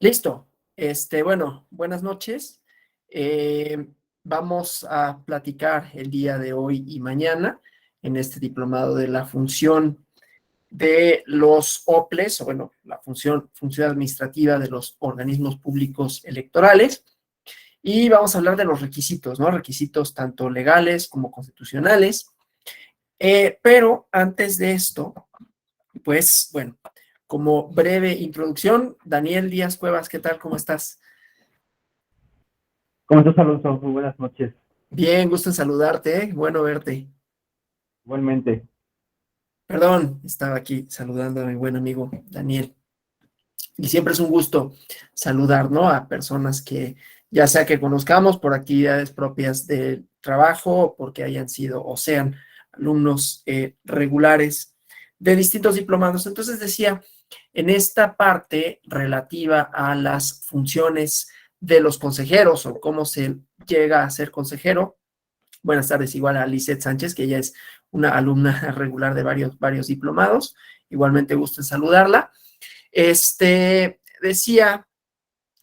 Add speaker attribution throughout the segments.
Speaker 1: Listo. Bueno, buenas noches. Eh, Vamos a platicar el día de hoy y mañana en este diplomado de la función de los OPLES, o bueno, la función administrativa de los organismos públicos electorales. Y vamos a hablar de los requisitos, ¿no? Requisitos tanto legales como constitucionales. Pero antes de esto, pues, bueno, como breve introducción, Daniel Díaz Cuevas, ¿qué tal? ¿Cómo estás?
Speaker 2: ¿Cómo estás, Alonso? Muy buenas noches.
Speaker 1: Bien, gusto en saludarte, ¿eh? Bueno verte.
Speaker 2: Igualmente.
Speaker 1: Perdón, estaba aquí saludando a mi buen amigo Daniel. Y siempre es un gusto saludar, ¿no? A personas que ya sea que conozcamos por actividades propias del trabajo, o porque hayan sido o sean alumnos regulares de distintos diplomados. Entonces decía, en esta parte relativa a las funciones de los consejeros o cómo se llega a ser consejero. Buenas tardes, igual a Lizeth Sánchez, que ella es una alumna regular de varios diplomados. Igualmente gusto en saludarla. Decía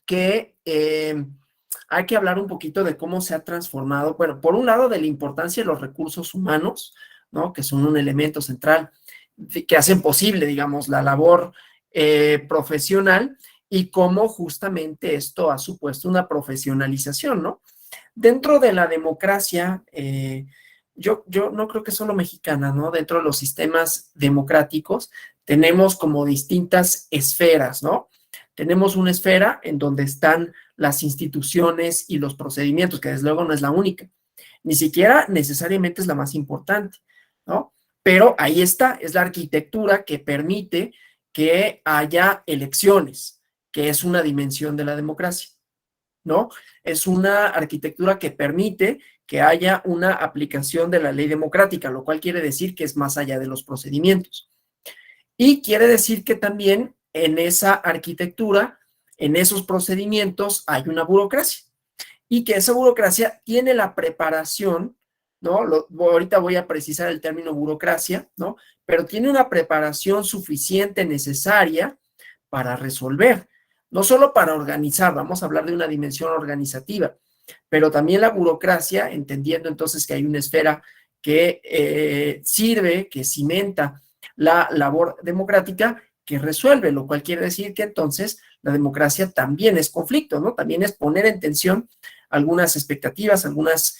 Speaker 1: que hay que hablar un poquito de cómo se ha transformado, bueno, por un lado de la importancia de los recursos humanos, ¿no? Que son un elemento central que hacen posible, digamos, la labor profesional y cómo justamente esto ha supuesto una profesionalización, ¿no? Dentro de la democracia, yo no creo que solo mexicana, ¿no? Dentro de los sistemas democráticos tenemos como distintas esferas, ¿no? Tenemos una esfera en donde están las instituciones y los procedimientos, que desde luego no es la única, ni siquiera necesariamente es la más importante, ¿no? Pero ahí está, es la arquitectura que permite que haya elecciones, que es una dimensión de la democracia. ¿No? Es una arquitectura que permite que haya una aplicación de la ley democrática, lo cual quiere decir que es más allá de los procedimientos. Y quiere decir que también en esa arquitectura, en esos procedimientos, hay una burocracia. Y que esa burocracia tiene la preparación, ¿no? Ahorita voy a precisar el término burocracia, ¿no? Pero tiene una preparación suficiente, necesaria para resolver, no solo para organizar, vamos a hablar de una dimensión organizativa, pero también la burocracia, entendiendo entonces que hay una esfera que sirve, que cimenta la labor democrática, que resuelve, lo cual quiere decir que entonces la democracia también es conflicto, ¿no? También es poner en tensión algunas expectativas, algunas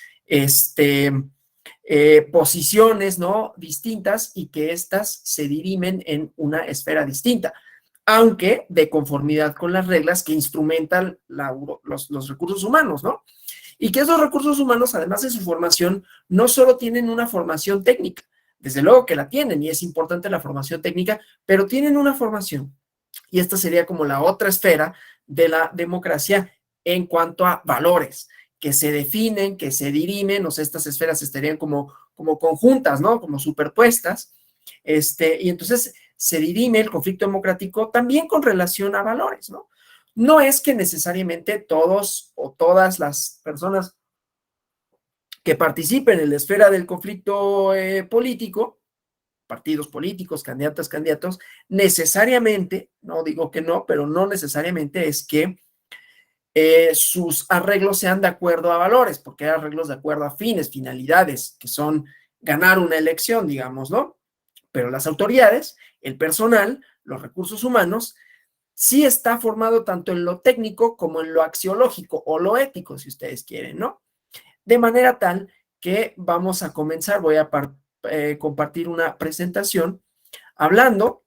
Speaker 1: posiciones, ¿no? Distintas y que éstas se dirimen en una esfera distinta, aunque de conformidad con las reglas que instrumentan los recursos humanos, ¿no? Y que esos recursos humanos, además de su formación, no solo tienen una formación técnica, desde luego que la tienen y es importante la formación técnica, pero tienen una formación. Y esta sería como la otra esfera de la democracia en cuanto a valores que se definen, que se dirimen, o sea, estas esferas estarían como conjuntas, ¿no? Como superpuestas. Y entonces se dirime el conflicto democrático también con relación a valores, ¿no? No es que necesariamente todos o todas las personas que participen en la esfera del conflicto político, partidos políticos, candidatos, necesariamente, no digo que no, pero no necesariamente es que sus arreglos sean de acuerdo a valores, porque hay arreglos de acuerdo a fines, finalidades, que son ganar una elección, digamos, ¿no? Pero las autoridades, el personal, los recursos humanos, sí está formado tanto en lo técnico como en lo axiológico o lo ético, si ustedes quieren, ¿no? De manera tal que vamos a comenzar, voy a compartir una presentación hablando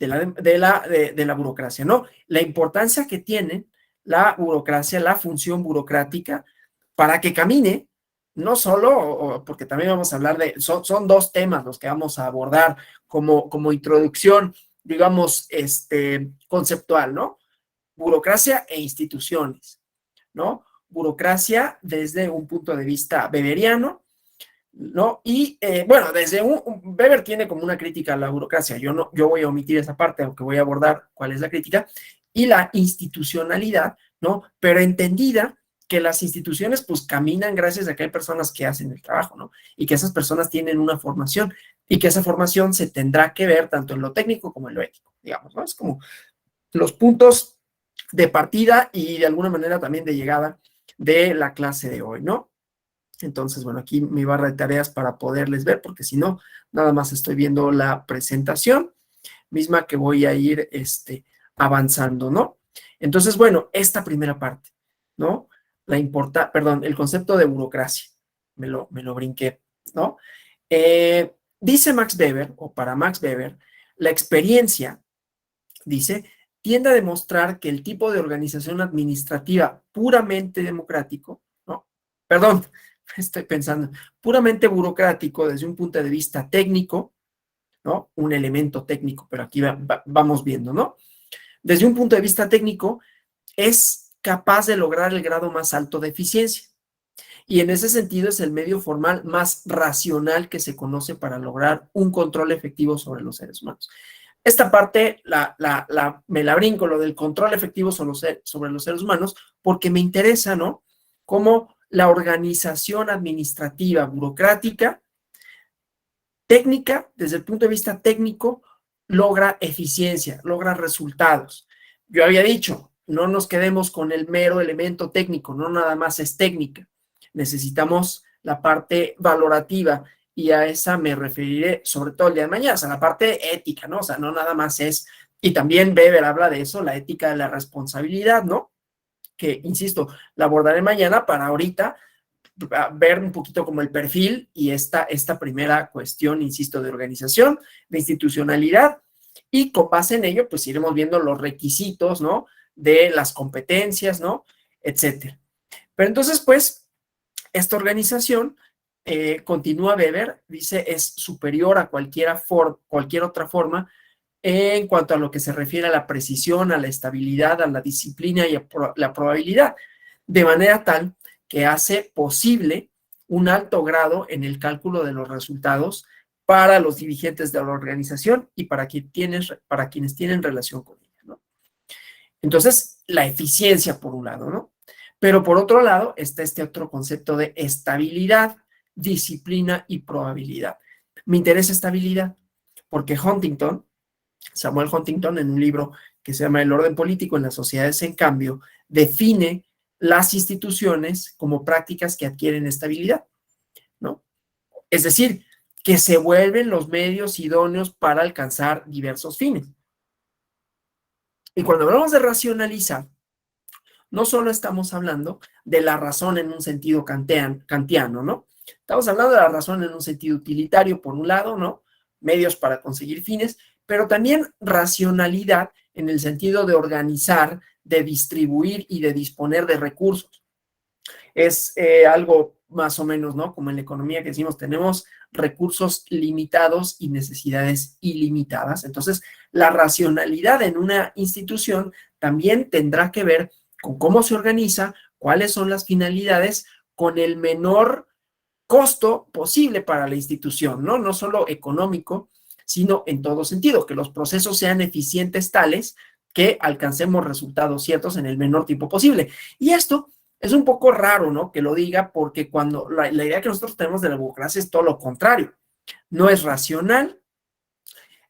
Speaker 1: de la burocracia, ¿no? La importancia que tiene la burocracia, la función burocrática para que camine, no solo, porque también vamos a hablar son dos temas los que vamos a abordar como introducción, digamos, conceptual, ¿no? Burocracia e instituciones, ¿no? Burocracia desde un punto de vista weberiano, ¿no? Y bueno, Weber tiene como una crítica a la burocracia, yo voy a omitir esa parte, aunque voy a abordar cuál es la crítica, y la institucionalidad, ¿no? Pero entendida que las instituciones pues caminan gracias a que hay personas que hacen el trabajo, ¿no? Y que esas personas tienen una formación y que esa formación se tendrá que ver tanto en lo técnico como en lo ético, digamos, ¿no? Es como los puntos de partida y de alguna manera también de llegada de la clase de hoy, ¿no? Entonces, bueno, aquí mi barra de tareas para poderles ver, porque si no, nada más estoy viendo la presentación misma que voy a ir avanzando, ¿no? Entonces, bueno, esta primera parte, ¿no? El concepto de burocracia, me lo brinqué, ¿no? Dice Max Weber, o para Max Weber, la experiencia, dice, tiende a demostrar que el tipo de organización administrativa puramente democrático, ¿no? Perdón, estoy pensando, puramente burocrático desde un punto de vista técnico, ¿no? Un elemento técnico, pero aquí vamos viendo, ¿no? Desde un punto de vista técnico, es capaz de lograr el grado más alto de eficiencia. Y en ese sentido es el medio formal más racional que se conoce para lograr un control efectivo sobre los seres humanos. Esta parte me la brinco, lo del control efectivo sobre los seres humanos, porque me interesa, ¿no? Cómo la organización administrativa burocrática técnica, desde el punto de vista técnico, logra eficiencia, logra resultados. Yo había dicho, no nos quedemos con el mero elemento técnico, no nada más es técnica. Necesitamos la parte valorativa y a esa me referiré sobre todo el día de mañana, o sea, la parte ética, ¿no? O sea, no nada más es, y también Weber habla de eso, la ética de la responsabilidad, ¿no? Que, insisto, la abordaré mañana para ahorita ver un poquito como el perfil y esta primera cuestión, insisto, de organización, de institucionalidad, y con base en ello, pues iremos viendo los requisitos, ¿no? De las competencias, ¿no? Etcétera. Pero entonces, pues, esta organización, continúa Weber, dice, es superior a cualquier otra forma en cuanto a lo que se refiere a la precisión, a la estabilidad, a la disciplina y a la probabilidad, de manera tal que hace posible un alto grado en el cálculo de los resultados para los dirigentes de la organización y para quienes tienen relación con ella, ¿no? Entonces, la eficiencia por un lado, ¿no? Pero por otro lado está este otro concepto de estabilidad, disciplina y probabilidad. Me interesa estabilidad porque Samuel Huntington, en un libro que se llama El orden político en las sociedades en cambio, define las instituciones como prácticas que adquieren estabilidad, ¿no? Es decir, que se vuelven los medios idóneos para alcanzar diversos fines. Y cuando hablamos de racionalizar, no solo estamos hablando de la razón en un sentido kantiano, ¿no? Estamos hablando de la razón en un sentido utilitario, por un lado, ¿no? Medios para conseguir fines, pero también racionalidad en el sentido de organizar, de distribuir y de disponer de recursos. Es algo más o menos, ¿no? Como en la economía que decimos, tenemos recursos limitados y necesidades ilimitadas. Entonces, la racionalidad en una institución también tendrá que ver con cómo se organiza, cuáles son las finalidades, con el menor costo posible para la institución, ¿no? No solo económico, sino en todo sentido, que los procesos sean eficientes tales que alcancemos resultados ciertos en el menor tiempo posible. Y esto es un poco raro, ¿no? Que lo diga, porque cuando la idea que nosotros tenemos de la burocracia es todo lo contrario. No es racional,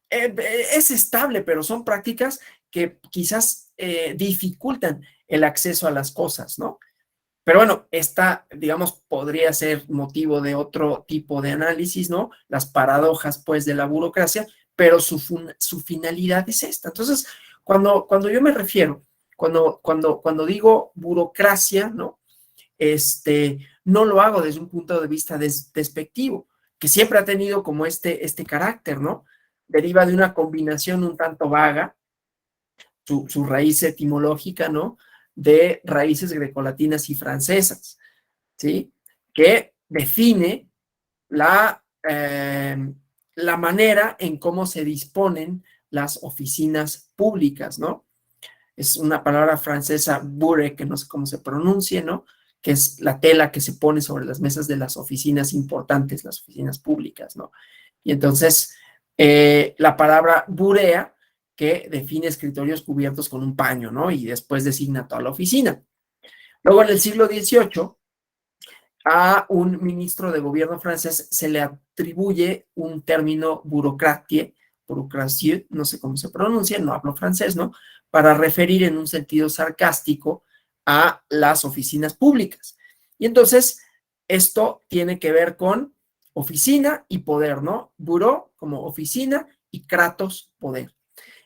Speaker 1: es estable, pero son prácticas que quizás dificultan el acceso a las cosas, ¿no? Pero bueno, esta, digamos, podría ser motivo de otro tipo de análisis, ¿no? Las paradojas, pues, de la burocracia, pero su finalidad es esta. Entonces, cuando yo me refiero, cuando digo burocracia, ¿no? No lo hago desde un punto de vista despectivo, que siempre ha tenido como este carácter, ¿no? Deriva de una combinación un tanto vaga, su raíz etimológica, ¿no? De raíces grecolatinas y francesas, ¿sí? Que define la manera en cómo se disponen las oficinas públicas, ¿no? Es una palabra francesa, bourre, que no sé cómo se pronuncie, ¿no? Que es la tela que se pone sobre las mesas de las oficinas importantes, las oficinas públicas, ¿no? Y entonces, la palabra burea, que define escritorios cubiertos con un paño, ¿no? Y después designa toda la oficina. Luego, en el siglo XVIII, a un ministro de gobierno francés se le atribuye un término burocratie burocratie, no sé cómo se pronuncia, no hablo francés, ¿no? Para referir en un sentido sarcástico a las oficinas públicas. Y entonces, esto tiene que ver con oficina y poder, ¿no? Buró como oficina y kratos, poder.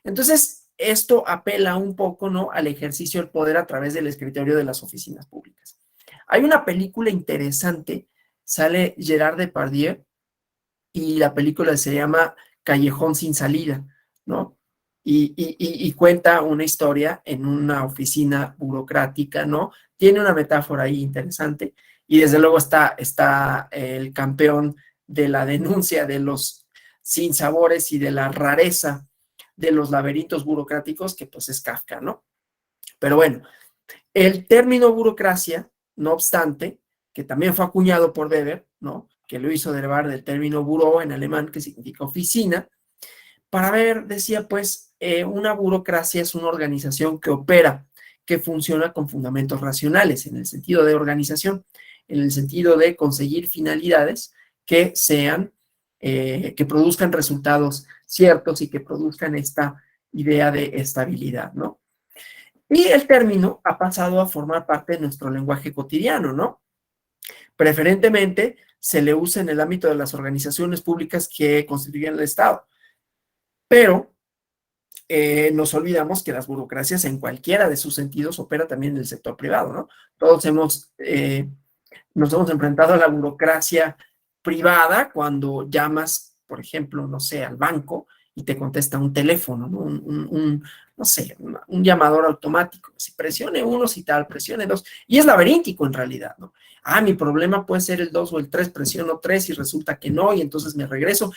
Speaker 1: Entonces, esto apela un poco, ¿no?, al ejercicio del poder a través del escritorio de las oficinas públicas. Hay una película interesante, sale Gerard Depardieu, y la película se llama Callejón sin salida, ¿no? Y cuenta una historia en una oficina burocrática, ¿no? Tiene una metáfora ahí interesante, y desde luego está el campeón de la denuncia de los sinsabores y de la rareza de los laberintos burocráticos, que pues es Kafka, ¿no? Pero bueno, el término burocracia, no obstante, que también fue acuñado por Weber, ¿no?, que lo hizo derivar del término Büro en alemán, que significa oficina. Para Weber decía, pues, una burocracia es una organización que opera, que funciona con fundamentos racionales, en el sentido de organización, en el sentido de conseguir finalidades que sean, que produzcan resultados ciertos y que produzcan esta idea de estabilidad, ¿no? Y el término ha pasado a formar parte de nuestro lenguaje cotidiano, ¿no? Preferentemente se le usa en el ámbito de las organizaciones públicas que constituyen el Estado, pero nos olvidamos que las burocracias en cualquiera de sus sentidos opera también en el sector privado, ¿no? Todos nos hemos enfrentado a la burocracia privada cuando llamas, por ejemplo, no sé, al banco y te contesta un teléfono, ¿no? No sé, un llamador automático. Si presione uno, si tal, presione dos. Y es laberíntico en realidad, ¿no? Ah, mi problema puede ser el 2 o el 3, presiono 3 y resulta que no, y entonces me regreso.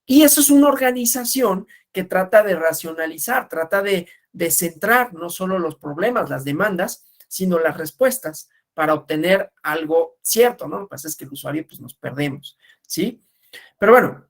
Speaker 1: Y eso es una organización que trata de racionalizar, trata de centrar no solo los problemas, las demandas, sino las respuestas para obtener algo cierto, ¿no? Lo que pasa es que el usuario, pues, nos perdemos, ¿sí? Pero bueno,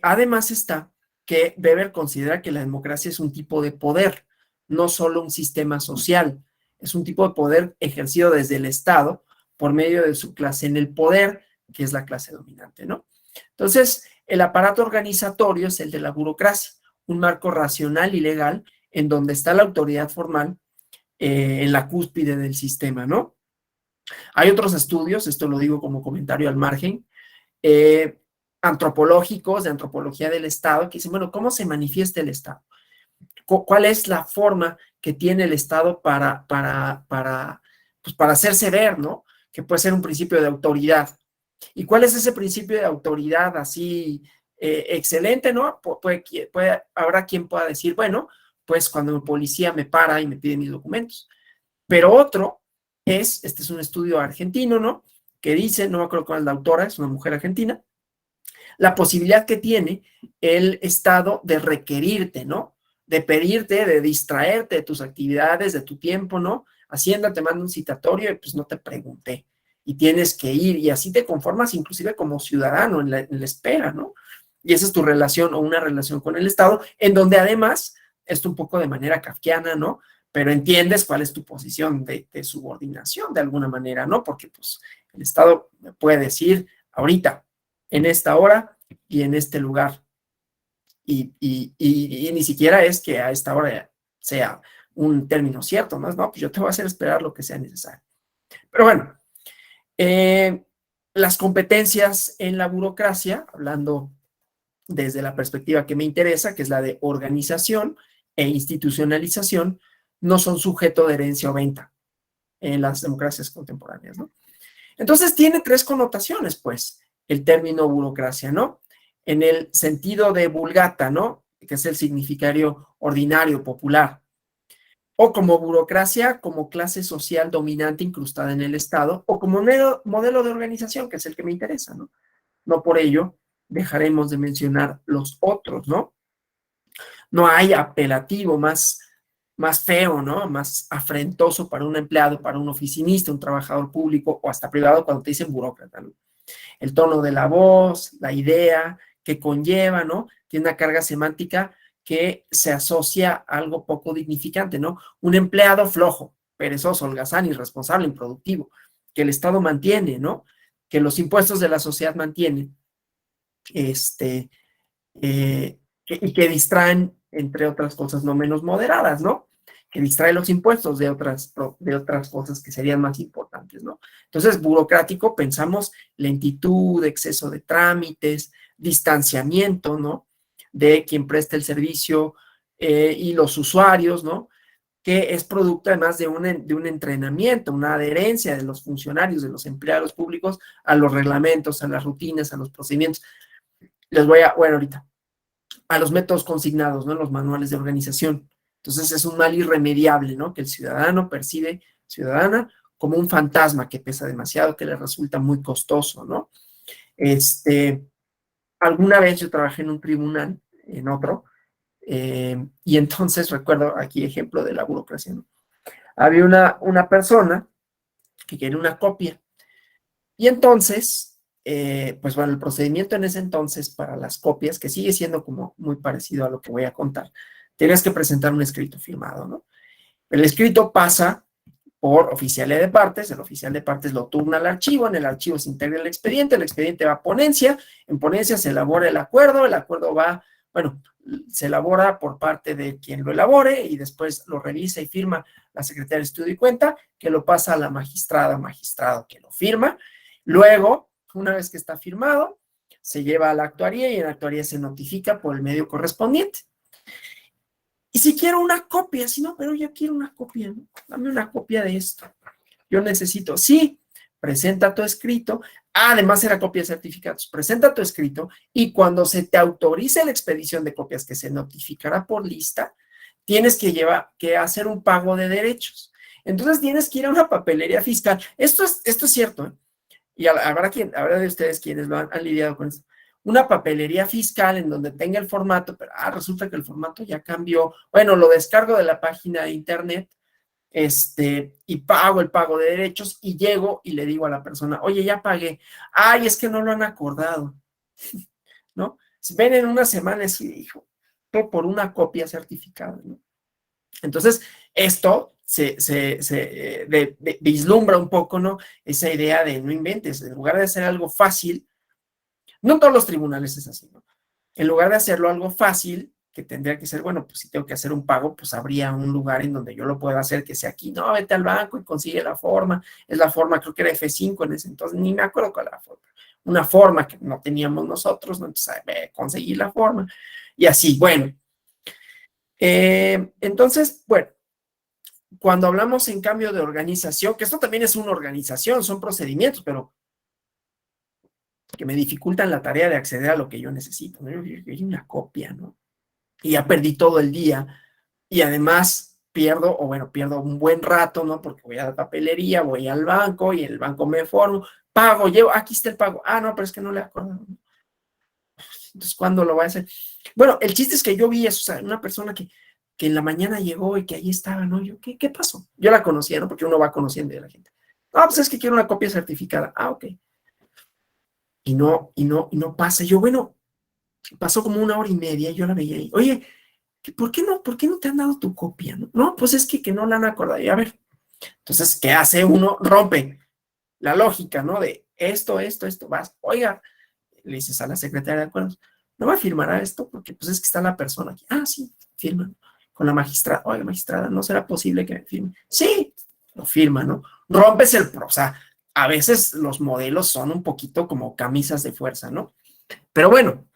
Speaker 1: además está que Weber considera que la democracia es un tipo de poder, no solo un sistema social, es un tipo de poder ejercido desde el Estado por medio de su clase en el poder, que es la clase dominante, ¿no? Entonces, el aparato organizatorio es el de la burocracia, un marco racional y legal en donde está la autoridad formal en la cúspide del sistema, ¿no? Hay otros estudios, esto lo digo como comentario al margen, eh, antropológicos, de antropología del Estado, que dicen, bueno, ¿cómo se manifiesta el Estado? ¿Cuál es la forma que tiene el Estado pues para hacerse ver, ¿no? Que puede ser un principio de autoridad. ¿Y cuál es ese principio de autoridad así excelente, ¿no? Habrá quien pueda decir, bueno, pues cuando un policía me para y me pide mis documentos. Pero otro este es un estudio argentino, ¿no?, que dice, no me acuerdo cuál es la autora, es una mujer argentina, la posibilidad que tiene el Estado de requerirte, ¿no?, de pedirte, de distraerte de tus actividades, de tu tiempo, ¿no? Hacienda te manda un citatorio y pues no te pregunté. Y tienes que ir, y así te conformas inclusive como ciudadano en la espera, ¿no? Y esa es tu relación o una relación con el Estado, en donde además, esto un poco de manera kafkiana, ¿no?, pero entiendes cuál es tu posición de subordinación de alguna manera, ¿no? Porque pues el Estado me puede decir ahorita, en esta hora y en este lugar. Y ni siquiera es que a esta hora sea un término cierto, ¿no? No, pues yo te voy a hacer esperar lo que sea necesario. Pero bueno, las competencias en la burocracia, hablando desde la perspectiva que me interesa, que es la de organización e institucionalización, no son sujeto de herencia o venta en las democracias contemporáneas, ¿no? Entonces tiene tres connotaciones, pues, el término burocracia, ¿no? En el sentido de vulgata, ¿no?, que es el significario ordinario, popular, o como burocracia, como clase social dominante incrustada en el Estado, o como modelo de organización, que es el que me interesa, ¿no? No por ello dejaremos de mencionar los otros, ¿no? No hay apelativo más feo, ¿no?, más afrentoso para un empleado, para un oficinista, un trabajador público o hasta privado cuando te dicen burócrata, ¿no? El tono de la voz, la idea que conlleva, ¿no?, tiene una carga semántica que se asocia a algo poco dignificante, ¿no? Un empleado flojo, perezoso, holgazán, irresponsable, improductivo, que el Estado mantiene, ¿no?, que los impuestos de la sociedad mantienen, este, y que distraen, entre otras cosas no menos moderadas, ¿no? Que distrae los impuestos de otras cosas que serían más importantes, ¿no? Entonces, burocrático, pensamos lentitud, exceso de trámites, distanciamiento, ¿no? De quien presta el servicio y los usuarios, ¿no? Que es producto además de un entrenamiento, una adherencia de los funcionarios, de los empleados públicos a los reglamentos, a las rutinas, a los procedimientos. Bueno, ahorita, a los métodos consignados, ¿no? Los manuales de organización. Entonces es un mal irremediable, ¿no? Que el ciudadano percibe, ciudadana, como un fantasma que pesa demasiado, que le resulta muy costoso, ¿no? Alguna vez yo trabajé en un tribunal, en otro, y entonces recuerdo aquí ejemplo de la burocracia, ¿no? Había una persona que quería una copia, y entonces, pues bueno, el procedimiento en ese entonces para las copias, que sigue siendo como muy parecido a lo que voy a contar, tienes que presentar un escrito firmado, ¿no? El escrito pasa por oficialía de partes, el oficial de partes lo turna al archivo, en el archivo se integra el expediente va a ponencia, en ponencia se elabora el acuerdo va, bueno, se elabora por parte de quien lo elabore y después lo revisa y firma la secretaria de estudio y cuenta, que lo pasa a la magistrada, magistrado que lo firma. Luego, una vez que está firmado, se lleva a la actuaría y en la actuaría se notifica por el medio correspondiente. Y si quiero una copia, si no, pero yo quiero una copia, ¿no? Dame una copia de esto. Yo necesito, sí, presenta tu escrito. Además era copia de certificados. Presenta tu escrito y cuando se te autorice la expedición de copias que se notificará por lista, tienes que hacer un pago de derechos. Entonces tienes que ir a una papelería fiscal. Esto es cierto, ¿eh? Y habrá de ustedes quienes lo han lidiado con esto. Una papelería fiscal en donde tenga el formato, pero resulta que el formato ya cambió. Bueno, lo descargo de la página de internet, y pago el pago de derechos y llego y le digo a la persona, oye, ya pagué. Ay, es que no lo han acordado, ¿no? Si ven en una semana, es hijo, por una copia certificada, ¿no? Entonces, esto vislumbra un poco, ¿no? Esa idea de no inventes, en lugar de hacer algo fácil, no todos los tribunales es así, ¿no? En lugar de hacerlo algo fácil, que tendría que ser, bueno, pues si tengo que hacer un pago, pues habría un lugar en donde yo lo pueda hacer, que sea aquí, no, vete al banco y consigue la forma, es la forma, creo que era F5 en ese entonces, ni me acuerdo cuál era la forma, una forma que no teníamos nosotros, ¿no? Entonces conseguí la forma, y así, bueno. Entonces, bueno, cuando hablamos en cambio de organización, que esto también es una organización, son procedimientos, pero que me dificultan la tarea de acceder a lo que yo necesito, ¿no? Yo una copia, ¿no? Y ya perdí todo el día, y además pierdo un buen rato, ¿no? Porque voy a la papelería, voy al banco, y en el banco me formo, pago, llevo, aquí está el pago, no, pero es que no le acuerdo. Entonces, ¿cuándo lo voy a hacer? Bueno, el chiste es que yo vi eso, o sea, una persona que en la mañana llegó y que ahí estaba, ¿no? Yo, ¿qué pasó? Yo la conocía, ¿no? Porque uno va conociendo a la gente. No, pues es que quiero una copia certificada. Ok. Y no pasa. Yo, bueno, pasó como 1 hora y media, yo la veía ahí. Oye, ¿por qué no te han dado tu copia? No, pues es que no la han acordado. Y a ver, entonces, ¿qué hace uno? Rompe la lógica, ¿no? De esto, vas, oiga, le dices a la secretaria de acuerdos, ¿no va a firmar a esto? Porque pues es que está la persona aquí. Sí, firma. Con la magistrada, oiga, magistrada, ¿no será posible que me firme? Sí, lo firma, ¿no? Rompes o sea, a veces los modelos son un poquito como camisas de fuerza, ¿no? Pero bueno,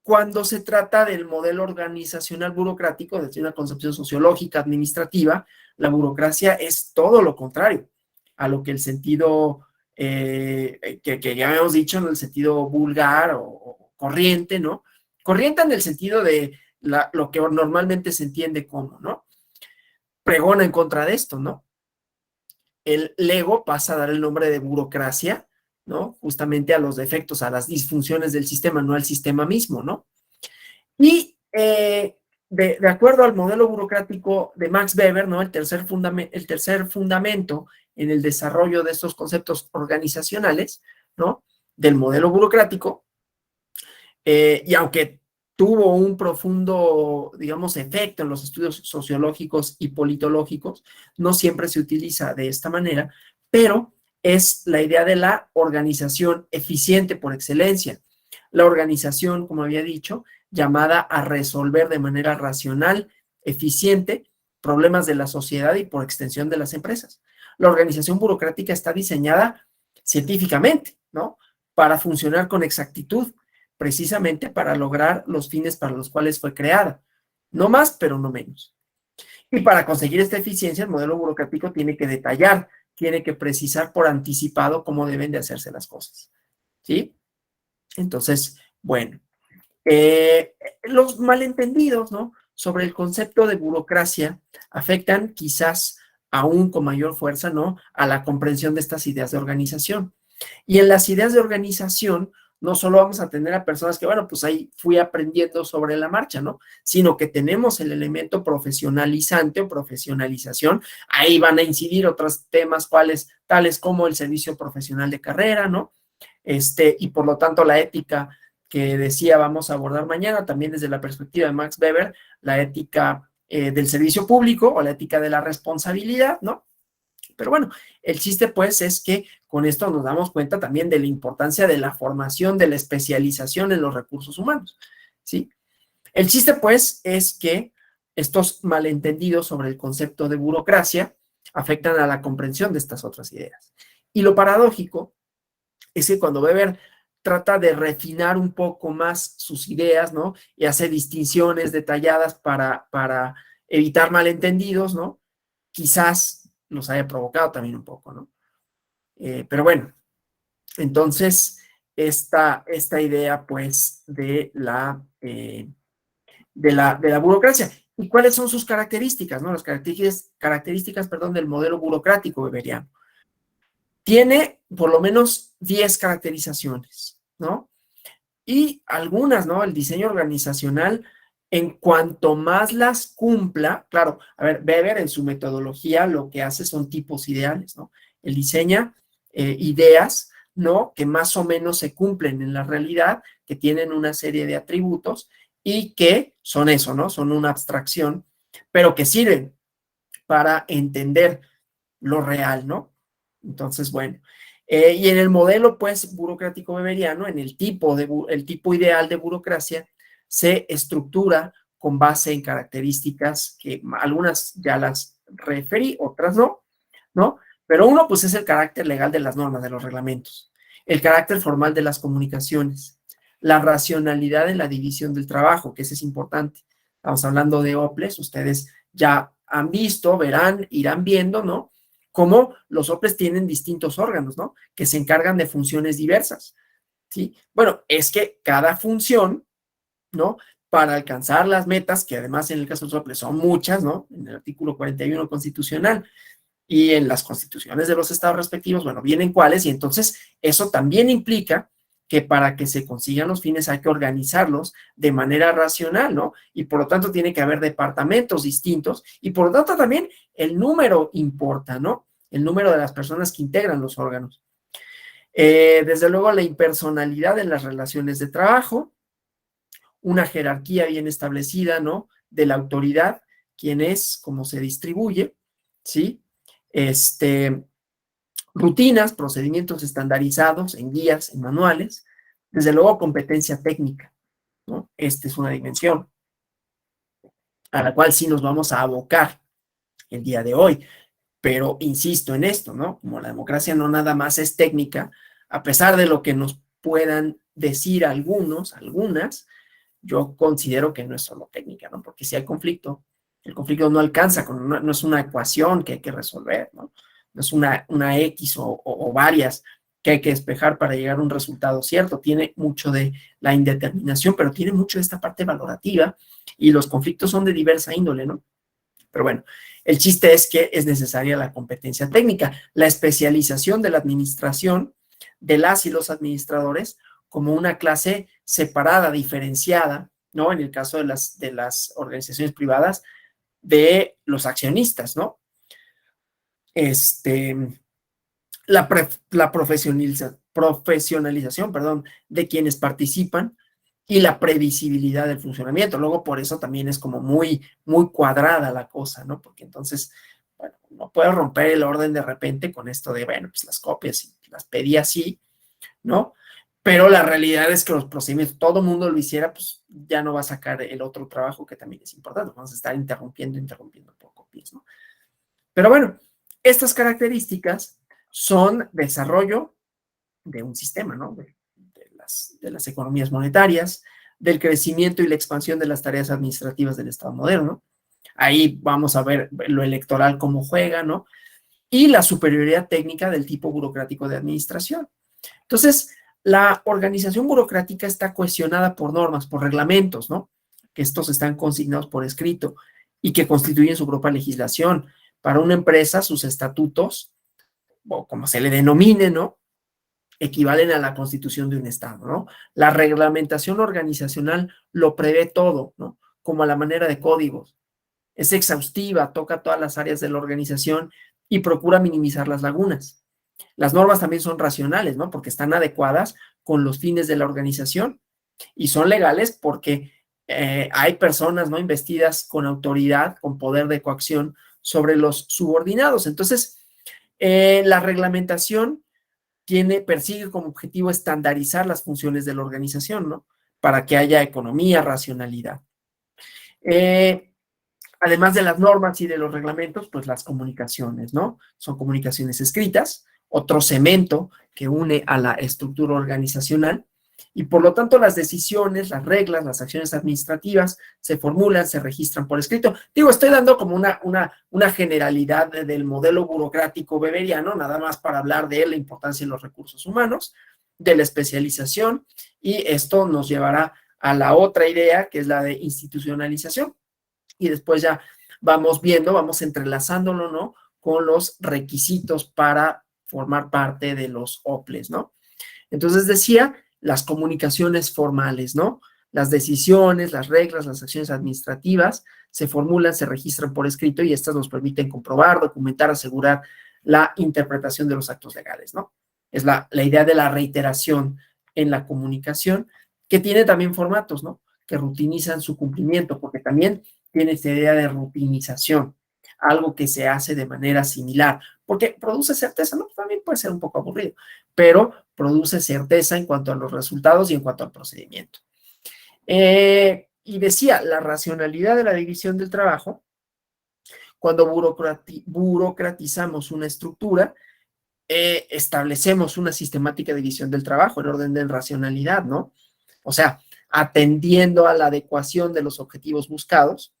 Speaker 1: cuando se trata del modelo organizacional burocrático, desde una concepción sociológica, administrativa, la burocracia es todo lo contrario a lo que el sentido, que ya hemos dicho, en el sentido vulgar o corriente, ¿no? Corriente en el sentido de lo que normalmente se entiende como, ¿no? Pregona en contra de esto, ¿no? El ego pasa a dar el nombre de burocracia, ¿no? Justamente a los defectos, a las disfunciones del sistema, no al sistema mismo, ¿no? Y de acuerdo al modelo burocrático de Max Weber, ¿no? El tercer fundamento en el desarrollo de estos conceptos organizacionales, ¿no? Del modelo burocrático, y aunque tuvo un profundo, digamos, efecto en los estudios sociológicos y politológicos, no siempre se utiliza de esta manera, pero es la idea de la organización eficiente por excelencia. La organización, como había dicho, llamada a resolver de manera racional, eficiente, problemas de la sociedad y por extensión de las empresas. La organización burocrática está diseñada científicamente, ¿no? Para funcionar con exactitud, precisamente para lograr los fines para los cuales fue creada. No más, pero no menos. Y para conseguir esta eficiencia, el modelo burocrático tiene que detallar, tiene que precisar por anticipado cómo deben de hacerse las cosas, ¿sí? Entonces, bueno, los malentendidos, ¿no? Sobre el concepto de burocracia afectan quizás aún con mayor fuerza, ¿no? A la comprensión de estas ideas de organización. Y en las ideas de organización, no solo vamos a tener a personas que, bueno, pues ahí fui aprendiendo sobre la marcha, ¿no? Sino que tenemos el elemento profesionalizante o profesionalización. Ahí van a incidir otros temas tales como el servicio profesional de carrera, ¿no? Y por lo tanto la ética que decía vamos a abordar mañana, también desde la perspectiva de Max Weber, la ética del servicio público o la ética de la responsabilidad, ¿no? Pero bueno, el chiste pues es que con esto nos damos cuenta también de la importancia de la formación, de la especialización en los recursos humanos, ¿sí? El chiste pues es que estos malentendidos sobre el concepto de burocracia afectan a la comprensión de estas otras ideas. Y lo paradójico es que cuando Weber trata de refinar un poco más sus ideas, ¿no? Y hace distinciones detalladas para evitar malentendidos, ¿no? Quizás los haya provocado también un poco, ¿no? Pero bueno, entonces, esta idea, pues, de la burocracia. ¿Y cuáles son sus características, no? Las características, perdón, del modelo burocrático weberiano. Tiene por lo menos 10 caracterizaciones, ¿no? Y algunas, ¿no? El diseño organizacional, en cuanto más las cumpla, claro, a ver, Weber en su metodología lo que hace son tipos ideales, ¿no? Él diseña ideas, ¿no? Que más o menos se cumplen en la realidad, que tienen una serie de atributos y que son eso, ¿no? Son una abstracción, pero que sirven para entender lo real, ¿no? Entonces, bueno, y en el modelo, pues, burocrático weberiano, en el tipo ideal de burocracia, se estructura con base en características que algunas ya las referí, otras no, ¿no? Pero uno, pues, es el carácter legal de las normas, de los reglamentos, el carácter formal de las comunicaciones, la racionalidad en la división del trabajo, que eso es importante. Estamos hablando de OPLES, ustedes ya han visto, verán, irán viendo, ¿no? Cómo los OPLES tienen distintos órganos, ¿no? Que se encargan de funciones diversas, ¿sí? Bueno, es que cada función, ¿no? Para alcanzar las metas, que además en el caso de los OPLES son muchas, ¿no? En el artículo 41 constitucional y en las constituciones de los estados respectivos, bueno, vienen cuáles, y entonces eso también implica que para que se consigan los fines hay que organizarlos de manera racional, ¿no? Y por lo tanto tiene que haber departamentos distintos y por lo tanto también el número importa, ¿no? El número de las personas que integran los órganos. Desde luego la impersonalidad en las relaciones de trabajo, una jerarquía bien establecida, ¿no? De la autoridad, quién es, cómo se distribuye, ¿sí? Rutinas, procedimientos estandarizados en guías, en manuales, desde luego competencia técnica, ¿no? Esta es una dimensión a la cual sí nos vamos a abocar el día de hoy, pero insisto en esto, ¿no? Como la democracia no nada más es técnica, a pesar de lo que nos puedan decir algunas, yo considero que no es solo técnica, ¿no? Porque si hay conflicto, el conflicto no alcanza, no es una ecuación que hay que resolver, ¿no? No es una X o varias que hay que despejar para llegar a un resultado cierto. Tiene mucho de la indeterminación, pero tiene mucho de esta parte valorativa y los conflictos son de diversa índole, ¿no? Pero bueno, el chiste es que es necesaria la competencia técnica, la especialización de la administración, de las y los administradores, como una clase separada, diferenciada, ¿no? En el caso de las organizaciones privadas, de los accionistas, ¿no? La profesionalización, perdón, de quienes participan y la previsibilidad del funcionamiento. Luego, por eso también es como muy, muy cuadrada la cosa, ¿no? Porque entonces, bueno, no puedo romper el orden de repente con esto de, bueno, pues las copias las pedí así, ¿no? pero la realidad es que los procedimientos, todo el mundo lo hiciera, pues ya no va a sacar el otro trabajo que también es importante. Vamos a estar interrumpiendo por copias, ¿no? Pero bueno, estas características son desarrollo de un sistema, ¿no? De las economías monetarias, del crecimiento y la expansión de las tareas administrativas del Estado moderno. Ahí vamos a ver lo electoral cómo juega, ¿no? Y la superioridad técnica del tipo burocrático de administración. Entonces, la organización burocrática está cohesionada por normas, por reglamentos, ¿no? Que estos están consignados por escrito y que constituyen su propia legislación. Para una empresa, sus estatutos, o como se le denomine, ¿no? Equivalen a la constitución de un Estado, ¿no? La reglamentación organizacional lo prevé todo, ¿no? Como a la manera de códigos. Es exhaustiva, toca todas las áreas de la organización y procura minimizar las lagunas. Las normas también son racionales, ¿no? Porque están adecuadas con los fines de la organización y son legales porque hay personas, ¿no? Investidas con autoridad, con poder de coacción sobre los subordinados. Entonces, la reglamentación persigue como objetivo estandarizar las funciones de la organización, ¿no? Para que haya economía, racionalidad. Además de las normas y de los reglamentos, pues las comunicaciones, ¿no? Son comunicaciones escritas, otro cemento que une a la estructura organizacional y por lo tanto las decisiones, las reglas, las acciones administrativas se formulan, se registran por escrito. Digo, estoy dando como una generalidad del modelo burocrático weberiano, nada más para hablar de la importancia de los recursos humanos, de la especialización, y esto nos llevará a la otra idea, que es la de institucionalización. Y después ya vamos viendo, vamos entrelazándolo, ¿no? Con los requisitos para formar parte de los OPLES, ¿no? Entonces decía, las comunicaciones formales, ¿no? Las decisiones, las reglas, las acciones administrativas se formulan, se registran por escrito y estas nos permiten comprobar, documentar, asegurar la interpretación de los actos legales, ¿no? Es la idea de la reiteración en la comunicación, que tiene también formatos, ¿no? Que rutinizan su cumplimiento, porque también tiene esta idea de rutinización, algo que se hace de manera similar, porque produce certeza, ¿no? También puede ser un poco aburrido, pero produce certeza en cuanto a los resultados y en cuanto al procedimiento. Y decía, la racionalidad de la división del trabajo, cuando burocratizamos una estructura, establecemos una sistemática división del trabajo en orden de racionalidad, ¿no? O sea, atendiendo a la adecuación de los objetivos buscados,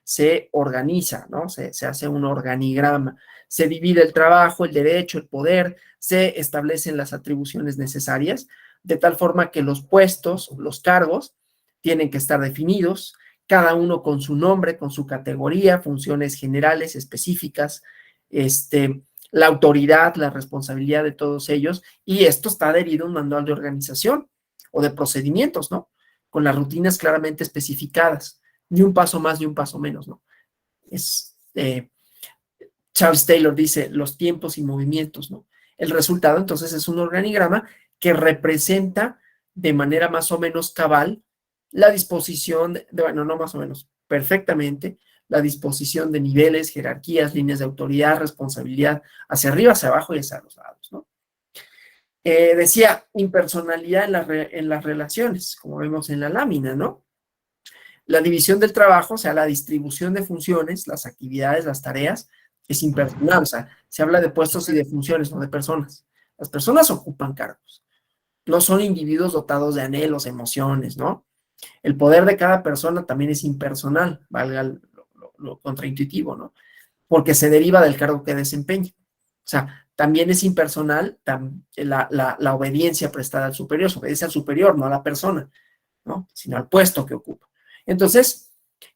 Speaker 1: se organiza, ¿no? Se hace un organigrama, se divide el trabajo, el derecho, el poder, se establecen las atribuciones necesarias, de tal forma que los puestos, los cargos, tienen que estar definidos, cada uno con su nombre, con su categoría, funciones generales, específicas, la autoridad, la responsabilidad de todos ellos, y esto está adherido a un manual de organización o de procedimientos, ¿no? Con las rutinas claramente especificadas, ni un paso más ni un paso menos, ¿no? Charles Taylor dice los tiempos y movimientos, ¿no? El resultado entonces es un organigrama que representa de manera más o menos cabal la disposición, bueno, no más o menos, perfectamente, la disposición de niveles, jerarquías, líneas de autoridad, responsabilidad, hacia arriba, hacia abajo y hacia los lados, ¿no? Decía impersonalidad en las relaciones, como vemos en la lámina, ¿no? La división del trabajo, o sea, la distribución de funciones, las actividades, las tareas, es impersonal, o sea, se habla de puestos y de funciones, no de personas. Las personas ocupan cargos, no son individuos dotados de anhelos, emociones, ¿no? El poder de cada persona también es impersonal, valga lo contraintuitivo, ¿no? Porque se deriva del cargo que desempeña. O sea, también es impersonal la obediencia prestada al superior, se obedece al superior, no a la persona, ¿no? Sino al puesto que ocupa. Entonces,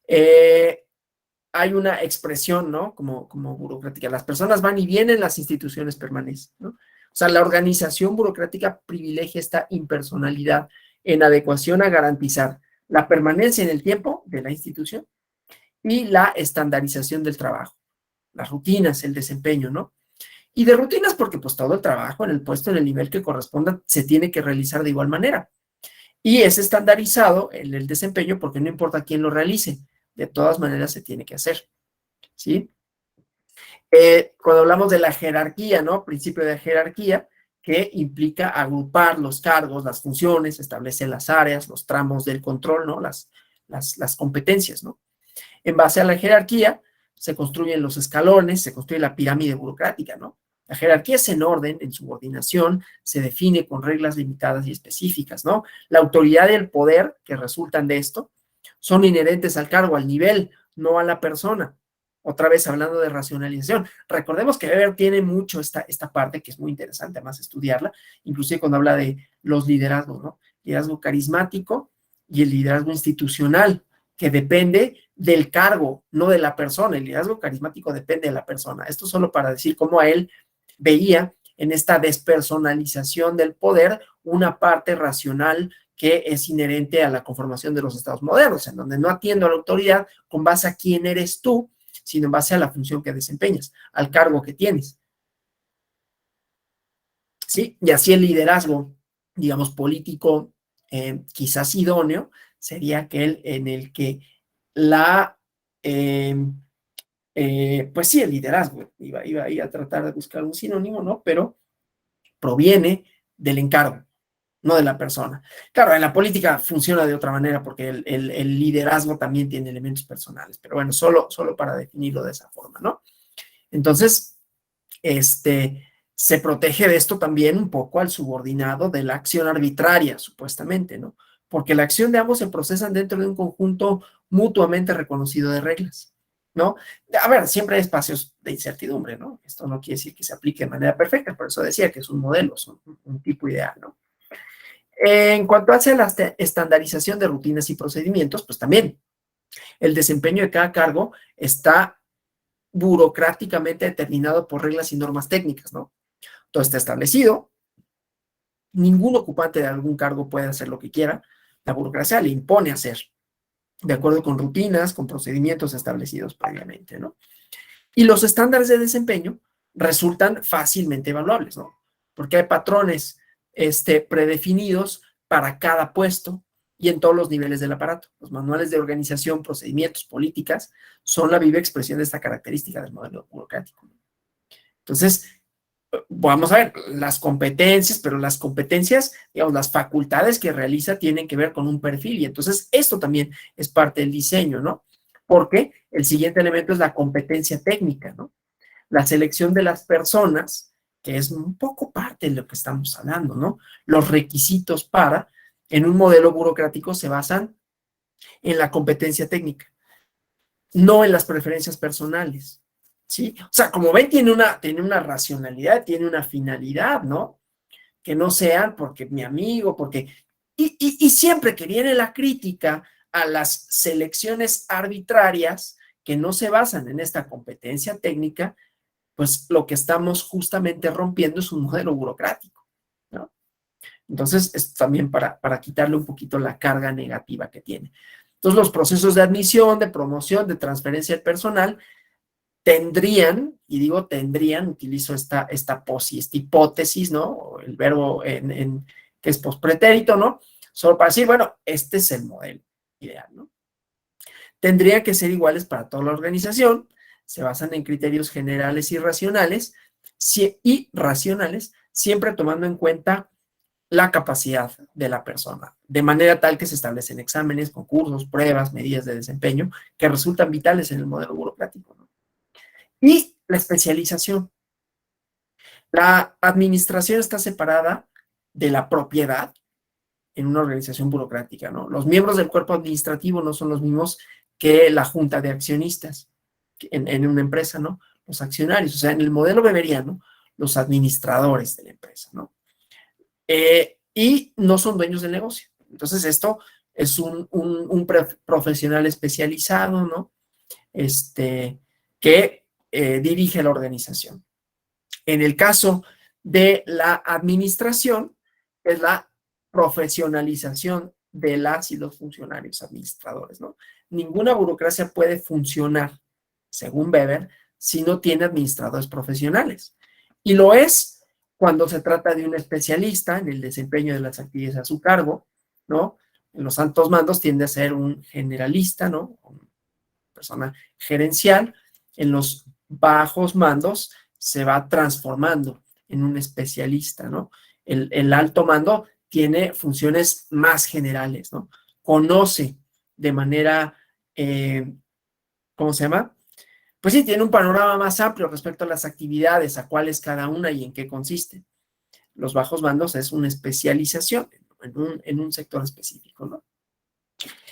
Speaker 1: hay una expresión, ¿no? Como burocrática. Las personas van y vienen, las instituciones permanecen, ¿no? O sea, la organización burocrática privilegia esta impersonalidad en adecuación a garantizar la permanencia en el tiempo de la institución y la estandarización del trabajo, las rutinas, el desempeño, ¿no? Y de rutinas porque pues todo el trabajo en el puesto, en el nivel que corresponda, se tiene que realizar de igual manera. Y es estandarizado el desempeño porque no importa quién lo realice, de todas maneras se tiene que hacer, ¿sí? Cuando hablamos de la jerarquía, ¿no? Principio de jerarquía, que implica agrupar los cargos, las funciones, establece las áreas, los tramos del control, ¿no? Las competencias, ¿no? En base a la jerarquía, se construyen los escalones, se construye la pirámide burocrática, ¿no? La jerarquía es en orden, en subordinación, se define con reglas limitadas y específicas, ¿no? La autoridad y el poder que resultan de esto son inherentes al cargo, al nivel, no a la persona. Otra vez hablando de racionalización. Recordemos que Weber tiene mucho esta parte que es muy interesante además estudiarla, inclusive cuando habla de los liderazgos, ¿no? Liderazgo carismático y el liderazgo institucional, que depende del cargo, no de la persona. El liderazgo carismático depende de la persona. Esto solo para decir cómo a él veía en esta despersonalización del poder una parte racional que es inherente a la conformación de los estados modernos, en donde no atiendo a la autoridad con base a quién eres tú, sino en base a la función que desempeñas, al cargo que tienes. ¿Sí? Y así el liderazgo, digamos, político, quizás idóneo, sería aquel en el que pues sí, el liderazgo, iba a tratar de buscar un sinónimo, ¿no? Pero proviene del encargo, no de la persona. Claro, en la política funciona de otra manera porque el liderazgo también tiene elementos personales, pero bueno, solo para definirlo de esa forma, ¿no? Entonces, se protege de esto también un poco al subordinado de la acción arbitraria, supuestamente, ¿no? Porque la acción de ambos se procesan dentro de un conjunto mutuamente reconocido de reglas, ¿no? A ver, siempre hay espacios de incertidumbre, ¿no? Esto no quiere decir que se aplique de manera perfecta, por eso decía que es un modelo, es un tipo ideal, ¿no? En cuanto hace la estandarización de rutinas y procedimientos, pues también el desempeño de cada cargo está burocráticamente determinado por reglas y normas técnicas, ¿no? Todo está establecido, ningún ocupante de algún cargo puede hacer lo que quiera, la burocracia le impone hacer, de acuerdo con rutinas, con procedimientos establecidos previamente, ¿no? Y los estándares de desempeño resultan fácilmente evaluables, ¿no? Porque hay patrones predefinidos para cada puesto y en todos los niveles del aparato. Los manuales de organización, procedimientos, políticas son la viva expresión de esta característica del modelo burocrático. Entonces, vamos a ver las competencias, pero las competencias, digamos, las facultades que realiza tienen que ver con un perfil y entonces esto también es parte del diseño, ¿no? Porque el siguiente elemento es la competencia técnica, ¿no? La selección de las personas, que es un poco parte de lo que estamos hablando, ¿no? Los requisitos en un modelo burocrático se basan en la competencia técnica, no en las preferencias personales, ¿sí? O sea, como ven, tiene una racionalidad, tiene una finalidad, ¿no? Que no sean porque mi amigo, porque... Y siempre que viene la crítica a las selecciones arbitrarias que no se basan en esta competencia técnica, pues lo que estamos justamente rompiendo es un modelo burocrático, ¿no? Entonces, es también para quitarle un poquito la carga negativa que tiene. Entonces, los procesos de admisión, de promoción, de transferencia del personal tendrían, y digo tendrían, utilizo esta hipótesis, ¿no? El verbo que es pospretérito, ¿no? Solo para decir, bueno, este es el modelo ideal, ¿no? Tendría que ser iguales para toda la organización, se basan en criterios generales y racionales, siempre tomando en cuenta la capacidad de la persona, de manera tal que se establecen exámenes, concursos, pruebas, medidas de desempeño que resultan vitales en el modelo burocrático, ¿no? Y la especialización. La administración está separada de la propiedad en una organización burocrática, ¿no? Los miembros del cuerpo administrativo no son los mismos que la junta de accionistas en una empresa, ¿no? Los accionarios, o sea, en el modelo weberiano, los administradores de la empresa, ¿no? Y no son dueños del negocio. Entonces, esto es un profesional especializado, ¿no? Que dirige la organización. En el caso de la administración, es la profesionalización de las y los funcionarios administradores, ¿no? Ninguna burocracia puede funcionar, según Weber, si no tiene administradores profesionales. Y lo es cuando se trata de un especialista en el desempeño de las actividades a su cargo, ¿no? En los altos mandos tiende a ser un generalista, ¿no? Una persona gerencial. En los bajos mandos se va transformando en un especialista, ¿no? El alto mando tiene funciones más generales, ¿no? Conoce de manera, ¿cómo se llama? Pues sí, tiene un panorama más amplio respecto a las actividades, a cuál es cada una y en qué consiste. Los bajos mandos es una especialización en un sector específico, ¿no?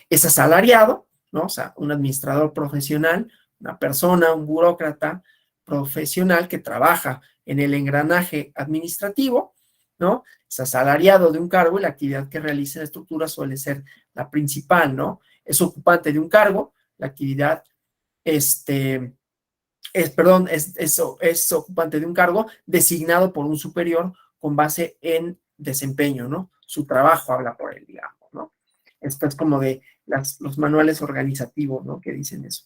Speaker 1: Es asalariado, ¿no? O sea, un administrador profesional, una persona, un burócrata profesional que trabaja en el engranaje administrativo, ¿no? Es asalariado de un cargo y la actividad que realiza en la estructura suele ser la principal, ¿no? Es ocupante de un cargo, la actividad, es ocupante de un cargo designado por un superior con base en desempeño, ¿no? Su trabajo habla por él, digamos, ¿no? Esto es como de los manuales organizativos, ¿no? Que dicen eso.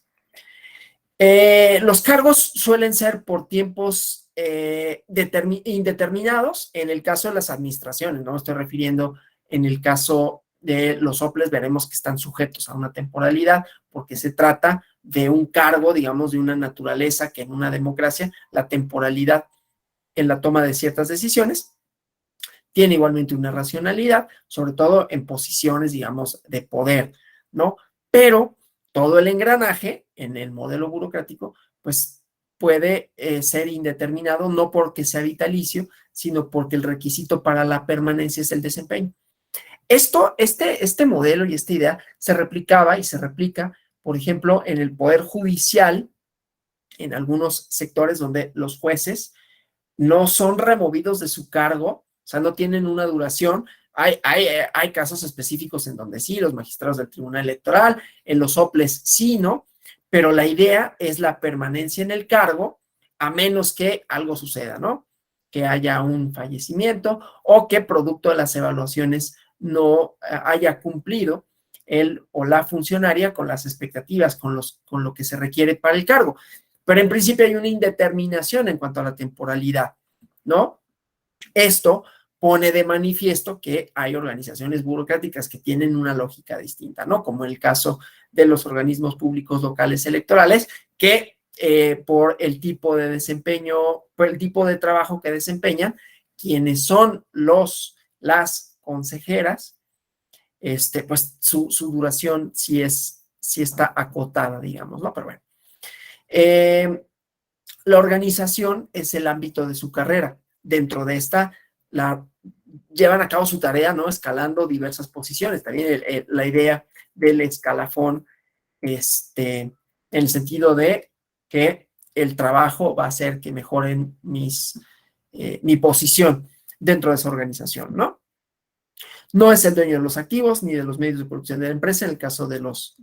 Speaker 1: Los cargos suelen ser por tiempos indeterminados en el caso de las administraciones, ¿no? Me estoy refiriendo en el caso de los soples, veremos que están sujetos a una temporalidad porque se trata de un cargo, digamos, de una naturaleza que en una democracia la temporalidad en la toma de ciertas decisiones tiene igualmente una racionalidad, sobre todo en posiciones, digamos, de poder, ¿no? Pero todo el engranaje en el modelo burocrático, pues puede ser indeterminado, no porque sea vitalicio, sino porque el requisito para la permanencia es el desempeño. Este modelo y esta idea se replicaba y se replica, por ejemplo, en el Poder Judicial, en algunos sectores donde los jueces no son removidos de su cargo, o sea, no tienen una duración. Hay casos específicos en donde sí, los magistrados del Tribunal Electoral, en los soples sí, ¿no? Pero la idea es la permanencia en el cargo, a menos que algo suceda, ¿no? Que haya un fallecimiento o que producto de las evaluaciones no haya cumplido él o la funcionaria con las expectativas, con lo que se requiere para el cargo. Pero en principio hay una indeterminación en cuanto a la temporalidad, ¿no? Esto pone de manifiesto que hay organizaciones burocráticas que tienen una lógica distinta, ¿no? Como el caso de los organismos públicos locales electorales, que por el tipo de desempeño, por el tipo de trabajo que desempeñan, quienes son las consejeras, pues su duración sí está acotada, digamos, ¿no? Pero bueno. La organización es el ámbito de su carrera. Dentro de esta, llevan a cabo su tarea, ¿no? Escalando diversas posiciones. También la idea del escalafón, en el sentido de que el trabajo va a hacer que mejoren mi posición dentro de esa organización, ¿no? No es el dueño de los activos ni de los medios de producción de la empresa en el caso de las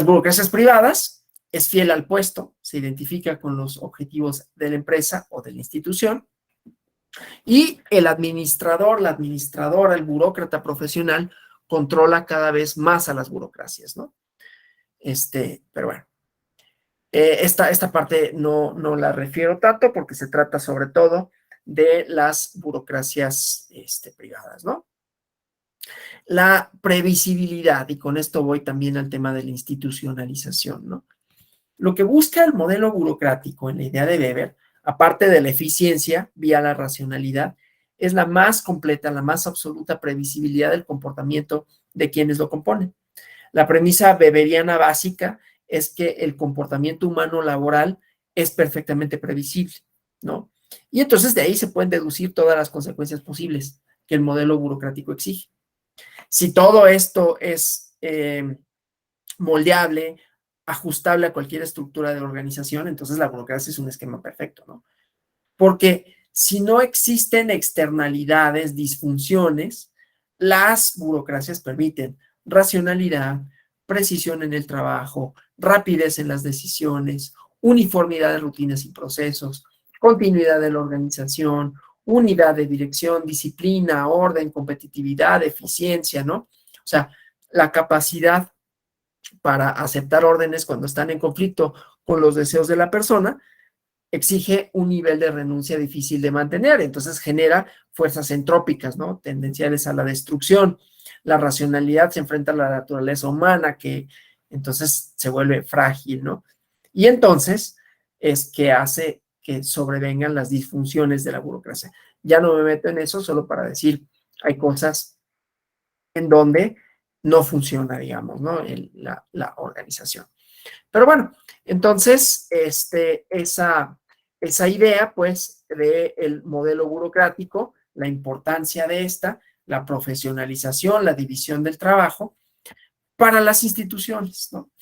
Speaker 1: burocracias privadas. Es fiel al puesto, se identifica con los objetivos de la empresa o de la institución, y el administrador, la administradora, el burócrata profesional controla cada vez más a las burocracias, ¿no? Pero bueno, esta parte no la refiero tanto porque se trata sobre todo de las burocracias privadas, ¿no? La previsibilidad, y con esto voy también al tema de la institucionalización, ¿no? Lo que busca el modelo burocrático en la idea de Weber, aparte de la eficiencia vía la racionalidad, es la más completa, la más absoluta previsibilidad del comportamiento de quienes lo componen. La premisa weberiana básica es que el comportamiento humano laboral es perfectamente previsible, ¿no? Y entonces de ahí se pueden deducir todas las consecuencias posibles que el modelo burocrático exige. Si todo esto es moldeable, ajustable a cualquier estructura de la organización, entonces la burocracia es un esquema perfecto, ¿no? Porque si no existen externalidades, disfunciones, las burocracias permiten racionalidad, precisión en el trabajo, rapidez en las decisiones, uniformidad de rutinas y procesos, continuidad de la organización, unidad de dirección, disciplina, orden, competitividad, eficiencia, ¿no? O sea, la capacidad para aceptar órdenes cuando están en conflicto con los deseos de la persona exige un nivel de renuncia difícil de mantener, entonces genera fuerzas entrópicas, ¿no? Tendenciales a la destrucción. La racionalidad se enfrenta a la naturaleza humana, que entonces se vuelve frágil, ¿no? Y entonces es que hace que sobrevengan las disfunciones de la burocracia. Ya no me meto en eso, solo para decir, hay cosas en donde no funciona, digamos, ¿no? La organización. Pero bueno, entonces, esa idea, pues, del modelo burocrático, la importancia de esta, la profesionalización, la división del trabajo para las instituciones, ¿no?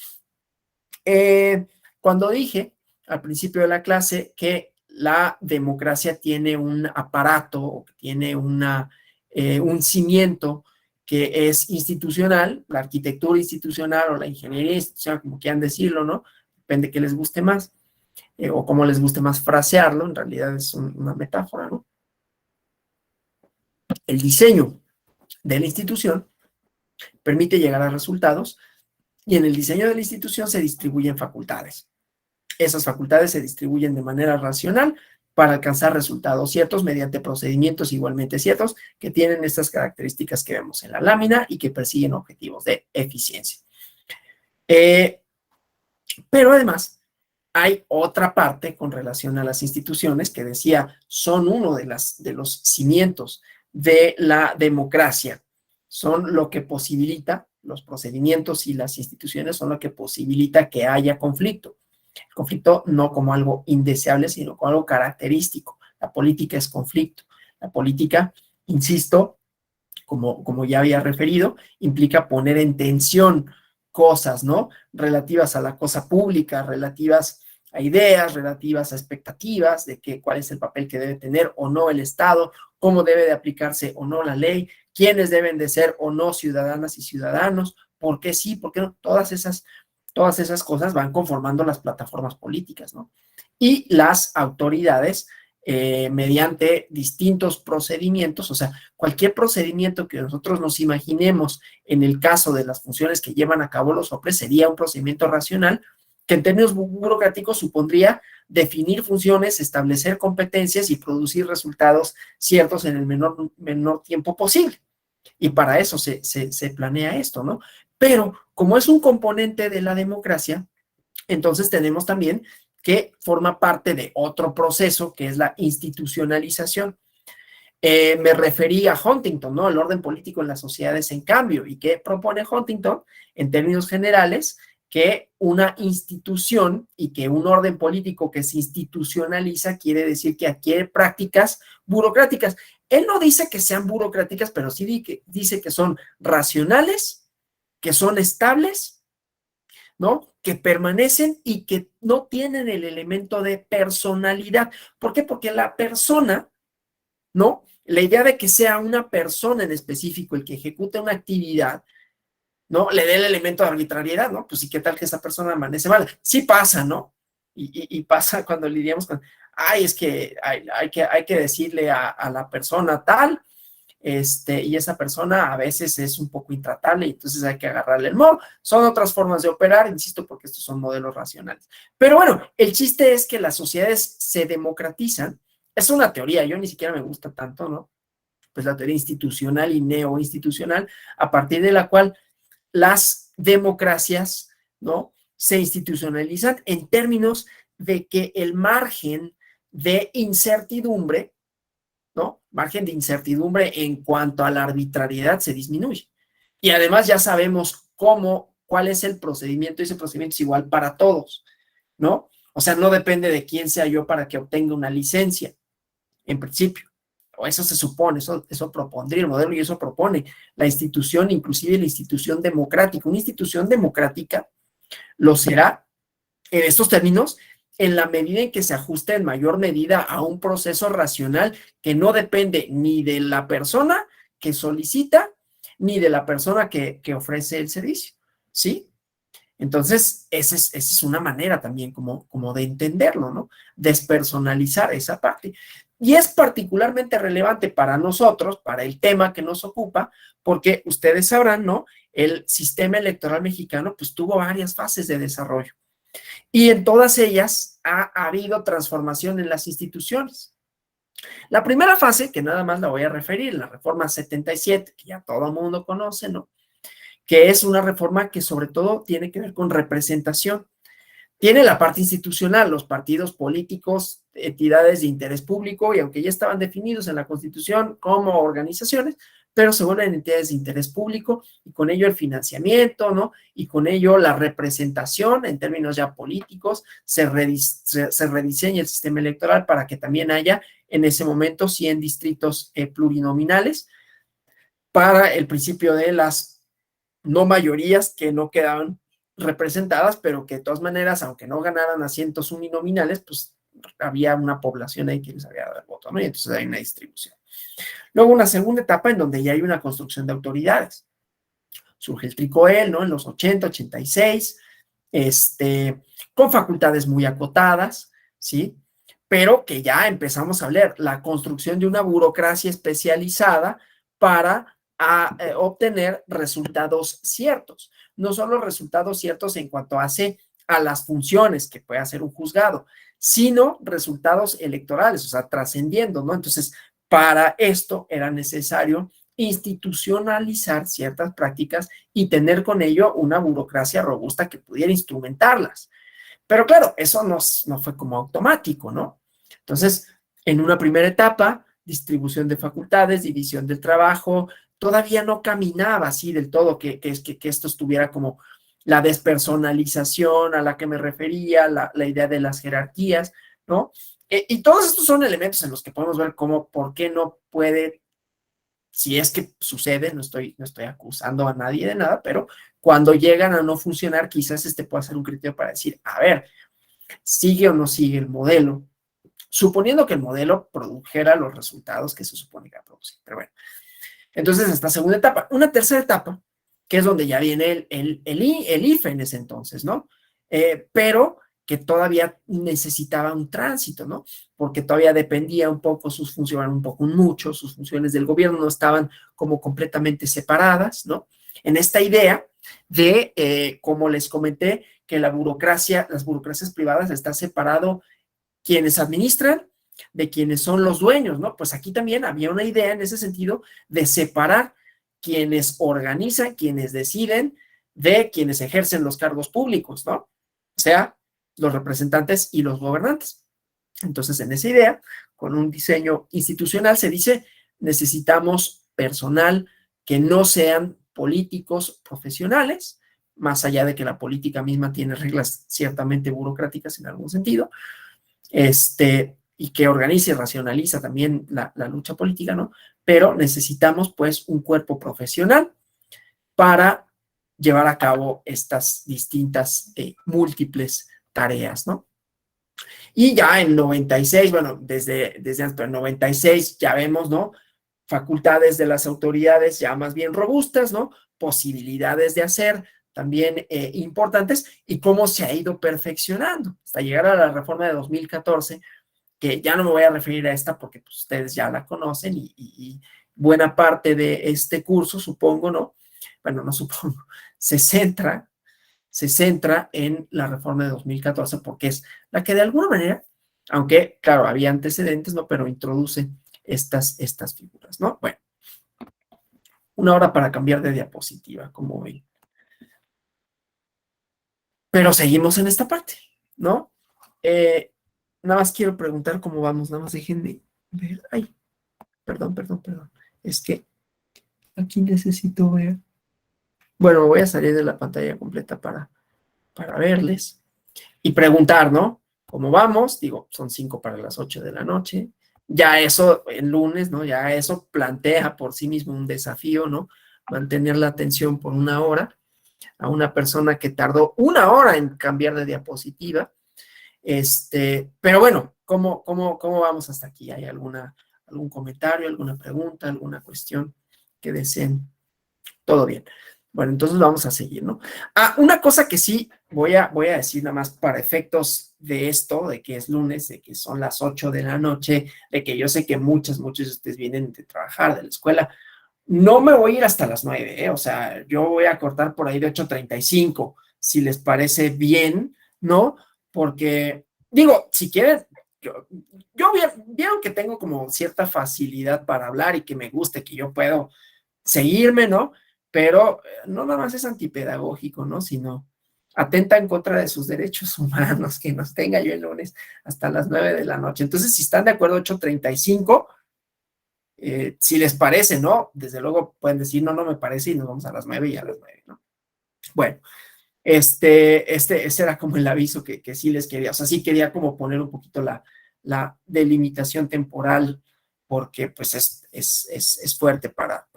Speaker 1: Cuando dije al principio de la clase que la democracia tiene un aparato, tiene un cimiento que es institucional, la arquitectura institucional o la ingeniería institucional, como quieran decirlo, ¿no? Depende de qué les guste más, o cómo les guste más frasearlo, en realidad es una metáfora, ¿no? El diseño de la institución permite llegar a resultados y en el diseño de la institución se distribuyen facultades. Esas facultades se distribuyen de manera racional para alcanzar resultados ciertos mediante procedimientos igualmente ciertos que tienen estas características que vemos en la lámina y que persiguen objetivos de eficiencia. Pero además, hay otra parte con relación a las instituciones que decía son uno de los cimientos de la democracia, son lo que posibilita, los procedimientos y las instituciones son lo que posibilita que haya conflicto. El conflicto no como algo indeseable, sino como algo característico. La política es conflicto. La política, insisto, como ya había referido, implica poner en tensión cosas, ¿no? Relativas a la cosa pública, relativas a ideas, relativas a expectativas de cuál es el papel que debe tener o no el Estado, cómo debe de aplicarse o no la ley, quiénes deben de ser o no ciudadanas y ciudadanos, por qué sí, por qué no, todas esas cosas van conformando las plataformas políticas, ¿no? Y las autoridades, mediante distintos procedimientos, o sea, cualquier procedimiento que nosotros nos imaginemos en el caso de las funciones que llevan a cabo los OPRES sería un procedimiento racional que en términos burocráticos supondría definir funciones, establecer competencias y producir resultados ciertos en el menor tiempo posible. Y para eso se planea esto, ¿no? Pero como es un componente de la democracia, entonces tenemos también que forma parte de otro proceso que es la institucionalización. Me referí a Huntington, ¿no? El orden político en las sociedades en cambio. ¿Y qué propone Huntington? En términos generales, que una institución y que un orden político que se institucionaliza quiere decir que adquiere prácticas burocráticas. Él no dice que sean burocráticas, pero sí dice que son racionales, que son estables, ¿no? Que permanecen y que no tienen el elemento de personalidad. ¿Por qué? Porque la persona, ¿no? La idea de que sea una persona en específico el que ejecute una actividad, ¿no? Le dé el elemento de arbitrariedad, ¿no? Pues sí, ¿qué tal que esa persona amanece mal? Sí pasa, ¿no? Y pasa cuando lidiamos con, ay, es que hay que decirle a la persona tal, y esa persona a veces es un poco intratable y entonces hay que agarrarle el modo. Son otras formas de operar, insisto, porque estos son modelos racionales. Pero bueno, el chiste es que las sociedades se democratizan. Es una teoría, yo ni siquiera me gusta tanto, ¿no? Pues la teoría institucional y neoinstitucional, a partir de la cual las democracias, ¿no? Se institucionalizan en términos de que el margen de incertidumbre, ¿no? Margen de incertidumbre en cuanto a la arbitrariedad se disminuye. Y además ya sabemos cuál es el procedimiento, y ese procedimiento es igual para todos, ¿no? O sea, no depende de quién sea yo para que obtenga una licencia, en principio. O eso se supone, eso propondría el modelo y eso propone la institución, inclusive la institución democrática. Una institución democrática lo será en estos términos en la medida en que se ajuste en mayor medida a un proceso racional que no depende ni de la persona que solicita ni de la persona que ofrece el servicio, ¿sí? Entonces, esa es una manera también como de entenderlo, ¿no? Despersonalizar esa parte. Y es particularmente relevante para nosotros, para el tema que nos ocupa, porque ustedes sabrán, ¿no? El sistema electoral mexicano, pues tuvo varias fases de desarrollo. Y en todas ellas ha habido transformación en las instituciones. La primera fase, que nada más la voy a referir, la reforma 77, que ya todo el mundo conoce, ¿no? Que es una reforma que sobre todo tiene que ver con representación. Tiene la parte institucional, los partidos políticos entidades de interés público y aunque ya estaban definidos en la Constitución como organizaciones, pero se vuelven entidades de interés público y con ello el financiamiento, ¿no? Y con ello la representación en términos ya políticos, se rediseña el sistema electoral para que también haya en ese momento 100 distritos plurinominales para el principio de las no mayorías que no quedaban representadas, pero que de todas maneras, aunque no ganaran asientos uninominales, pues había una población ahí que les había dado el voto, ¿no? Y entonces hay una distribución. Luego una segunda etapa en donde ya hay una construcción de autoridades. Surge el TRICOEL, ¿no? En los 80, 86, con facultades muy acotadas, ¿sí? Pero que ya empezamos a ver la construcción de una burocracia especializada para obtener resultados ciertos. No solo resultados ciertos en cuanto hace a las funciones que puede hacer un juzgado, sino resultados electorales, o sea, trascendiendo, ¿no? Entonces, para esto era necesario institucionalizar ciertas prácticas y tener con ello una burocracia robusta que pudiera instrumentarlas. Pero claro, eso no fue como automático, ¿no? Entonces, en una primera etapa, distribución de facultades, división del trabajo, todavía no caminaba así del todo que esto estuviera como la despersonalización a la que me refería, la idea de las jerarquías, ¿no? Y todos estos son elementos en los que podemos ver cómo, por qué no puede, si es que sucede, no estoy acusando a nadie de nada, pero cuando llegan a no funcionar, quizás pueda ser un criterio para decir, a ver, ¿sigue o no sigue el modelo? Suponiendo que el modelo produjera los resultados que se supone que va a producir. Pero bueno, entonces esta segunda etapa. Una tercera etapa, que es donde ya viene el IFE en ese entonces, ¿no? Pero que todavía necesitaba un tránsito, ¿no? Porque todavía dependía un poco, sus funciones, un poco mucho, sus funciones del gobierno no estaban como completamente separadas, ¿no? En esta idea de, como les comenté, que las burocracias privadas está separado quienes administran de quienes son los dueños, ¿no? Pues aquí también había una idea en ese sentido de separar quienes organizan, quienes deciden, de quienes ejercen los cargos públicos, ¿no? O sea, los representantes y los gobernantes. Entonces, en esa idea, con un diseño institucional, se dice, necesitamos personal que no sean políticos profesionales, más allá de que la política misma tiene reglas ciertamente burocráticas en algún sentido, y que organiza y racionaliza también la lucha política, ¿no? Pero necesitamos, pues, un cuerpo profesional para llevar a cabo estas distintas múltiples tareas, ¿no? Y ya en 96, bueno, desde antes, pero en 96 ya vemos, ¿no? Facultades de las autoridades ya más bien robustas, ¿no? Posibilidades de hacer también importantes y cómo se ha ido perfeccionando hasta llegar a la reforma de 2014, que ya no me voy a referir a esta porque pues, ustedes ya la conocen y buena parte de este curso, supongo, ¿no? Bueno, no supongo, se centra en la reforma de 2014 porque es la que de alguna manera, aunque claro, había antecedentes, ¿no? Pero introduce estas figuras, ¿no? Bueno, una hora para cambiar de diapositiva, como ven. Pero seguimos en esta parte, ¿no? Nada más quiero preguntar cómo vamos, nada más dejen de ver. Ay, perdón. Es que aquí necesito ver. Bueno, voy a salir de la pantalla completa para verles y preguntar, ¿no? ¿Cómo vamos? Digo, son 5 para las 8 de la noche. Ya eso, el lunes, ¿no? Ya eso plantea por sí mismo un desafío, ¿no? Mantener la atención por una hora a una persona que tardó una hora en cambiar de diapositiva. Pero bueno, ¿cómo vamos hasta aquí? ¿Hay algún comentario, alguna pregunta, alguna cuestión que deseen? Todo bien. Bueno, entonces vamos a seguir, ¿no? Una cosa que sí voy a decir nada más para efectos de esto, de que es lunes, de que son las 8 de la noche, de que yo sé que muchos de ustedes vienen de trabajar, de la escuela. No me voy a ir hasta las 9, ¿eh? O sea, yo voy a cortar por ahí de 8:35, si les parece bien, ¿no? Porque, digo, si quieren, yo vieron que tengo como cierta facilidad para hablar y que me guste, que yo puedo seguirme, ¿no? Pero no nada más es antipedagógico, ¿no? Sino atenta en contra de sus derechos humanos, que nos tenga yo el lunes hasta las 9 de la noche. Entonces, si están de acuerdo, 8:35, si les parece, ¿no? Desde luego pueden decir, no, no me parece, y nos vamos a las 9 y a las 9, ¿no? Bueno, ese era como el aviso que sí les quería, o sea, sí quería como poner un poquito la delimitación temporal, porque pues es fuerte para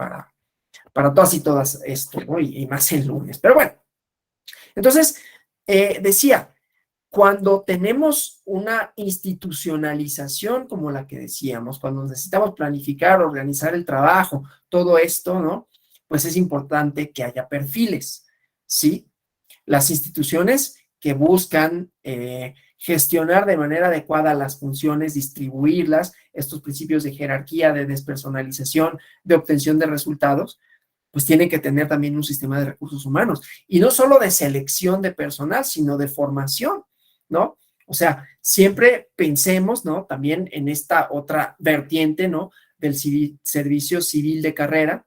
Speaker 1: todas y todas esto, ¿no? Y más el lunes. Pero bueno, entonces, decía, cuando tenemos una institucionalización como la que decíamos, cuando necesitamos planificar, organizar el trabajo, todo esto, ¿no? Pues es importante que haya perfiles, ¿sí? Las instituciones que buscan gestionar de manera adecuada las funciones, distribuirlas, estos principios de jerarquía, de despersonalización, de obtención de resultados, pues tienen que tener también un sistema de recursos humanos. Y no solo de selección de personal, sino de formación, ¿no? O sea, siempre pensemos, ¿no? También en esta otra vertiente, ¿no? Del servicio civil de carrera,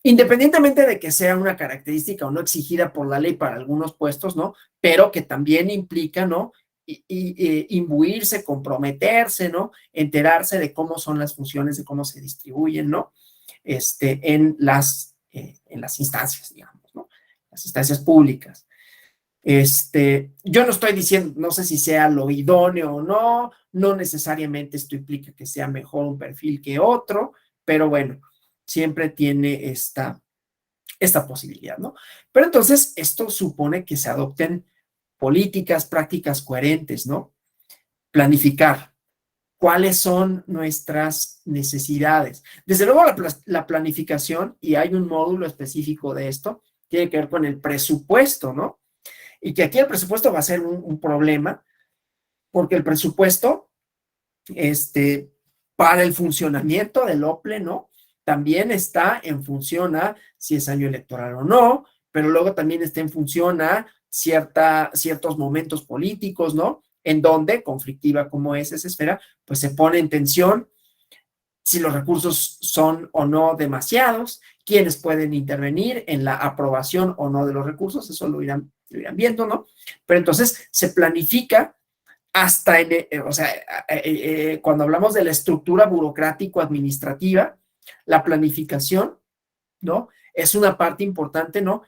Speaker 1: independientemente de que sea una característica o no exigida por la ley para algunos puestos, ¿no? Pero que también implica, ¿no? Imbuirse, comprometerse, ¿no? Enterarse de cómo son las funciones, de cómo se distribuyen, ¿no? En las instancias, digamos, ¿no? Las instancias públicas. Yo no estoy diciendo, no sé si sea lo idóneo o no, no necesariamente esto implica que sea mejor un perfil que otro, pero bueno, siempre tiene esta posibilidad, ¿no? Pero entonces esto supone que se adopten políticas, prácticas coherentes, ¿no? Planificar cuáles son nuestras necesidades. Desde luego la planificación, y hay un módulo específico de esto, tiene que ver con el presupuesto, ¿no? Y que aquí el presupuesto va a ser un problema, porque el presupuesto, para el funcionamiento del OPLE, ¿no? También está en función a si es año electoral o no, pero luego también está en función a ciertos momentos políticos, ¿no? En donde, conflictiva como es esa esfera, pues se pone en tensión si los recursos son o no demasiados, quiénes pueden intervenir en la aprobación o no de los recursos, eso lo irán viendo, ¿no? Pero entonces se planifica hasta o sea, cuando hablamos de la estructura burocrático-administrativa, la planificación, ¿no? Es una parte importante, ¿no?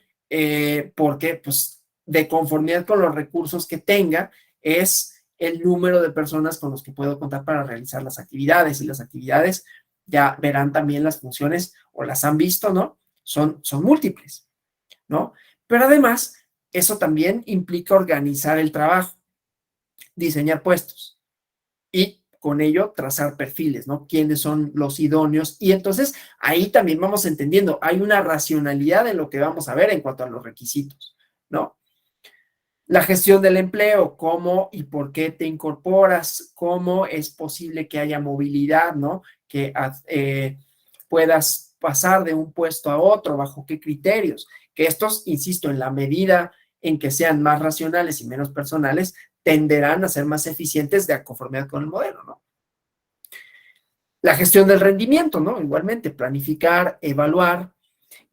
Speaker 1: Porque, pues, de conformidad con los recursos que tenga, es el número de personas con los que puedo contar para realizar las actividades, y las actividades, ya verán también las funciones, o las han visto, ¿no? Son múltiples, ¿no? Pero además, eso también implica organizar el trabajo, diseñar puestos y con ello trazar perfiles, ¿no? ¿Quiénes son los idóneos? Y entonces ahí también vamos entendiendo, hay una racionalidad en lo que vamos a ver en cuanto a los requisitos, ¿no? La gestión del empleo, cómo y por qué te incorporas, cómo es posible que haya movilidad, ¿no? Que puedas pasar de un puesto a otro, bajo qué criterios, que estos, insisto, en la medida en que sean más racionales y menos personales, tenderán a ser más eficientes de conformidad con el modelo, ¿no? La gestión del rendimiento, ¿no? Igualmente, planificar, evaluar,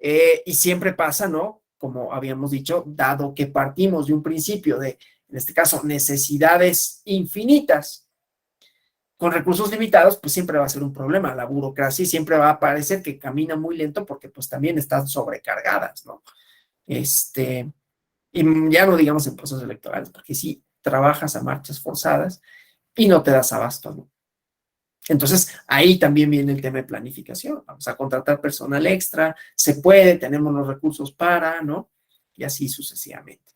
Speaker 1: y siempre pasa, ¿no? Como habíamos dicho, dado que partimos de un principio de, en este caso, necesidades infinitas con recursos limitados, pues siempre va a ser un problema. La burocracia siempre va a parecer que camina muy lento porque pues también están sobrecargadas, ¿no? Y ya no digamos en procesos electorales, porque sí trabajas a marchas forzadas y no te das abasto, ¿no? Entonces, ahí también viene el tema de planificación. Vamos a contratar personal extra, se puede, tenemos los recursos para, ¿no? Y así sucesivamente.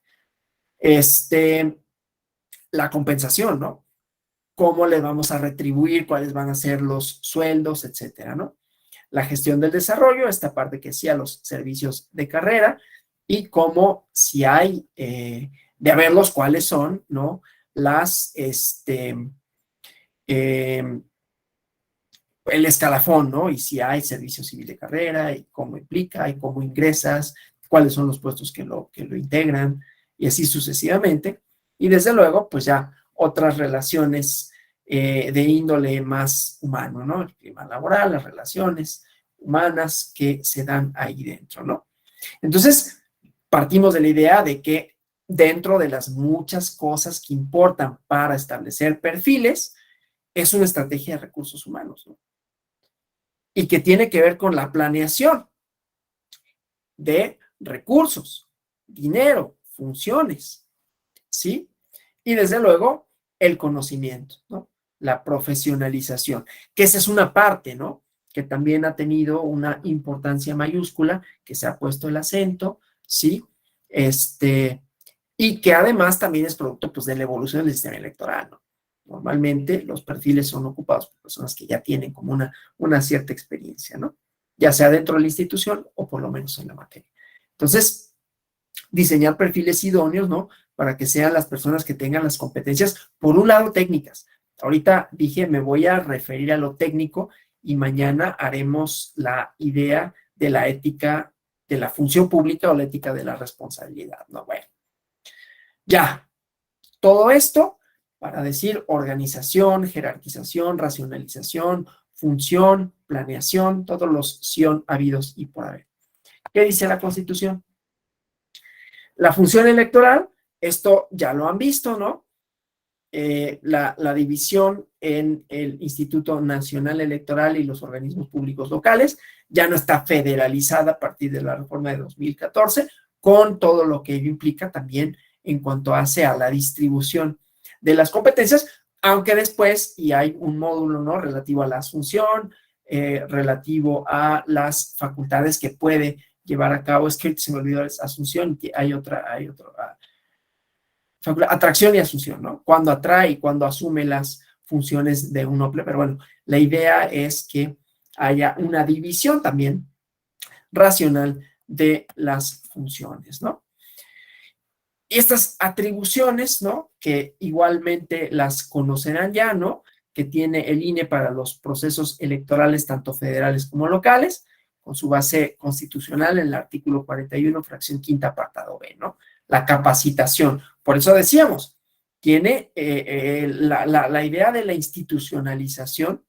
Speaker 1: La compensación, ¿no? ¿Cómo le vamos a retribuir? ¿Cuáles van a ser los sueldos, etcétera, ¿no? La gestión del desarrollo, esta parte que decía, los servicios de carrera, y cómo, si hay de haberlos, cuáles son, ¿no? Las, el escalafón, ¿no? Y si hay servicio civil de carrera, y cómo implica, y cómo ingresas, cuáles son los puestos que lo integran, y así sucesivamente. Y desde luego, pues ya otras relaciones de índole más humano, ¿no? El clima laboral, las relaciones humanas que se dan ahí dentro, ¿no? Entonces, partimos de la idea de que dentro de las muchas cosas que importan para establecer perfiles, es una estrategia de recursos humanos, ¿no? Y que tiene que ver con la planeación de recursos, dinero, funciones, ¿sí? Y desde luego, el conocimiento, ¿no? La profesionalización, que esa es una parte, ¿no? Que también ha tenido una importancia mayúscula, que se ha puesto el acento, ¿sí? Y que además también es producto, pues, de la evolución del sistema electoral, ¿no? Normalmente los perfiles son ocupados por personas que ya tienen como una cierta experiencia, ¿no? Ya sea dentro de la institución o por lo menos en la materia. Entonces, diseñar perfiles idóneos, ¿no? Para que sean las personas que tengan las competencias, por un lado, técnicas. Ahorita dije, me voy a referir a lo técnico y mañana haremos la idea de la ética de la función pública o la ética de la responsabilidad, ¿no? Bueno, ya, todo esto para decir organización, jerarquización, racionalización, función, planeación, todos los sion habidos y por haber. ¿Qué dice la Constitución? La función electoral, esto ya lo han visto, ¿no? La división en el Instituto Nacional Electoral y los organismos públicos locales ya no está federalizada a partir de la reforma de 2014, con todo lo que ello implica también en cuanto hace a la distribución de las competencias, aunque después, y hay un módulo, ¿no? Relativo a la asunción, relativo a las facultades que puede llevar a cabo, es que se me olvidó esa asunción, hay otra, atracción y asunción, ¿no? Cuando atrae y cuando asume las funciones de un OPLE, pero bueno, la idea es que haya una división también racional de las funciones, ¿no? Y estas atribuciones, ¿no? Que igualmente las conocerán ya, ¿no? Que tiene el INE para los procesos electorales, tanto federales como locales, con su base constitucional en el artículo 41, fracción quinta, apartado B, ¿no? La capacitación. Por eso decíamos, tiene la idea de la institucionalización.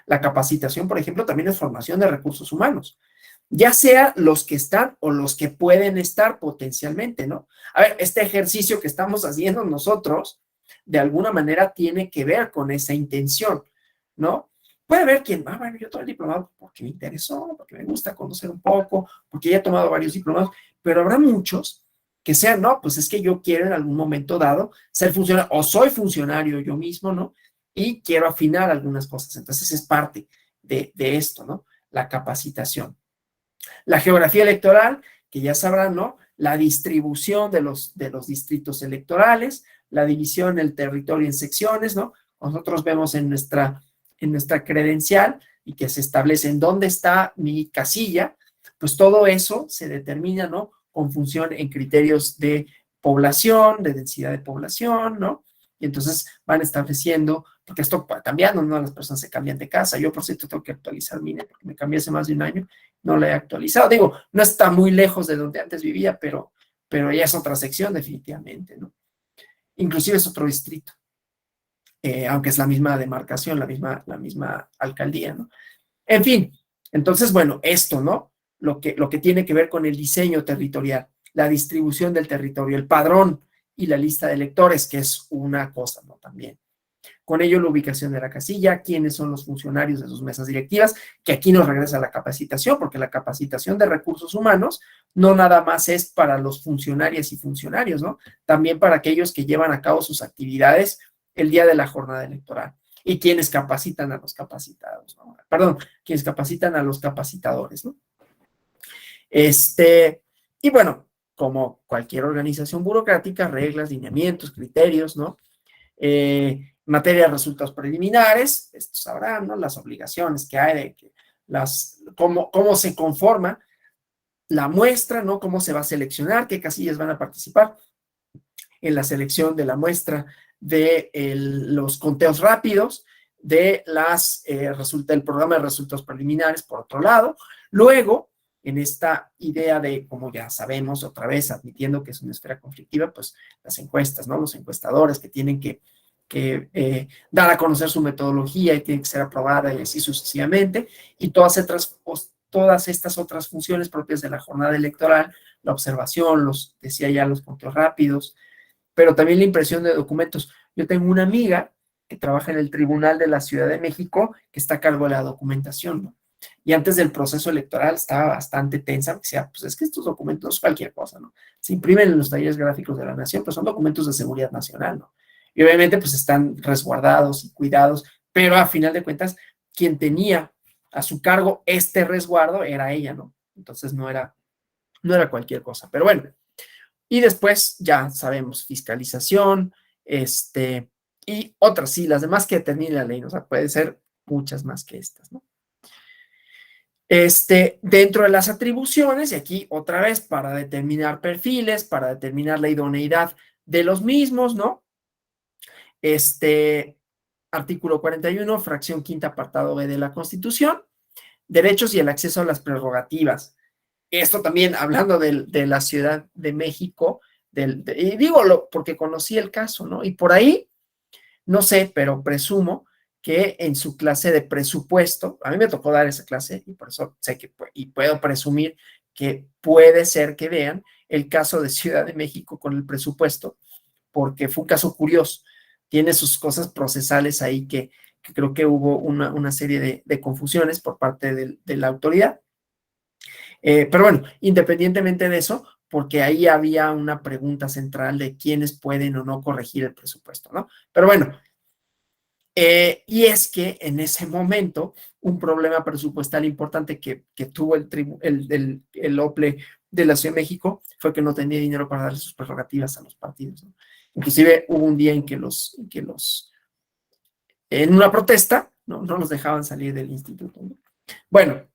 Speaker 1: La capacitación, por ejemplo, también es formación de recursos humanos, ya sea los que están o los que pueden estar potencialmente, ¿no? A ver, este ejercicio que estamos haciendo nosotros, de alguna manera tiene que ver con esa intención, ¿no? Puede haber quien, bueno, yo tomé el diplomado porque me interesó, porque me gusta conocer un poco, porque ya he tomado varios diplomados, pero habrá muchos que sean, no, pues es que yo quiero en algún momento dado ser funcionario, o soy funcionario yo mismo, ¿no? Y quiero afinar algunas cosas. Entonces es parte de esto, ¿no? La capacitación. La geografía electoral, que ya sabrán, ¿no? La distribución de los distritos electorales, la división del territorio en secciones, ¿no? Nosotros vemos en nuestra credencial y que se establece en dónde está mi casilla, pues todo eso se determina, ¿no? Con función en criterios de población, de densidad de población, ¿no? Y entonces van estableciendo, porque esto va cambiando, ¿no? Las personas se cambian de casa. Yo, por cierto, tengo que actualizar mi INE porque me cambié hace más de un año, no la he actualizado. Digo, no está muy lejos de donde antes vivía, pero ya es otra sección definitivamente, ¿no? Inclusive es otro distrito, aunque es la misma demarcación, la misma alcaldía, ¿no? En fin, entonces, bueno, esto, ¿no? Lo que tiene que ver con el diseño territorial, la distribución del territorio, el padrón y la lista de electores, que es una cosa, ¿no? También. Con ello, la ubicación de la casilla, quiénes son los funcionarios de sus mesas directivas, que aquí nos regresa la capacitación, porque la capacitación de recursos humanos no nada más es para los funcionarias y funcionarios, ¿no? También para aquellos que llevan a cabo sus actividades el día de la jornada electoral y quienes capacitan a los capacitados, ¿no? Perdón, quienes capacitan a los capacitadores, ¿no? Y bueno, como cualquier organización burocrática, reglas, lineamientos, criterios, ¿no? Materia de resultados preliminares, esto sabrán, ¿no? Las obligaciones que hay de que cómo se conforma la muestra, ¿no? Cómo se va a seleccionar, qué casillas van a participar en la selección de la muestra de los conteos rápidos, de del programa de resultados preliminares, por otro lado. Luego, en esta idea de, como ya sabemos, otra vez admitiendo que es una esfera conflictiva, pues las encuestas, ¿no? Los encuestadores que tienen que dar a conocer su metodología y tiene que ser aprobada y así sucesivamente, y todas estas otras funciones propias de la jornada electoral, la observación, decía ya, los conteos rápidos, pero también la impresión de documentos. Yo tengo una amiga que trabaja en el Tribunal de la Ciudad de México, que está a cargo de la documentación, ¿no? Y antes del proceso electoral estaba bastante tensa, porque decía, pues es que estos documentos no es cualquier cosa, ¿no? Se imprimen en los talleres gráficos de la Nación, pero son documentos de seguridad nacional, ¿no? Y obviamente, pues están resguardados y cuidados, pero a final de cuentas, quien tenía a su cargo este resguardo era ella, ¿no? Entonces no era cualquier cosa, pero bueno. Y después ya sabemos, fiscalización, y otras, sí, las demás que determine la ley, ¿no? O sea, puede ser muchas más que estas, ¿no? Dentro de las atribuciones, y aquí otra vez para determinar perfiles, para determinar la idoneidad de los mismos, ¿no? Artículo 41, fracción quinta, apartado B de la Constitución, derechos y el acceso a las prerrogativas. Esto también, hablando de la Ciudad de México, y digo porque conocí el caso, ¿no? Y por ahí, no sé, pero presumo que en su clase de presupuesto, a mí me tocó dar esa clase y por eso sé que, y puedo presumir que puede ser que vean el caso de Ciudad de México con el presupuesto, porque fue un caso curioso. Tiene sus cosas procesales ahí que creo que hubo una serie de confusiones por parte de la autoridad. Pero bueno, independientemente de eso, porque ahí había una pregunta central de quiénes pueden o no corregir el presupuesto, ¿no? Pero bueno, y es que en ese momento un problema presupuestal importante que tuvo el OPLE de la Ciudad de México fue que no tenía dinero para darle sus prerrogativas a los partidos, ¿no? Inclusive hubo un día en que en una protesta, no los dejaban salir del instituto, ¿no? Bueno,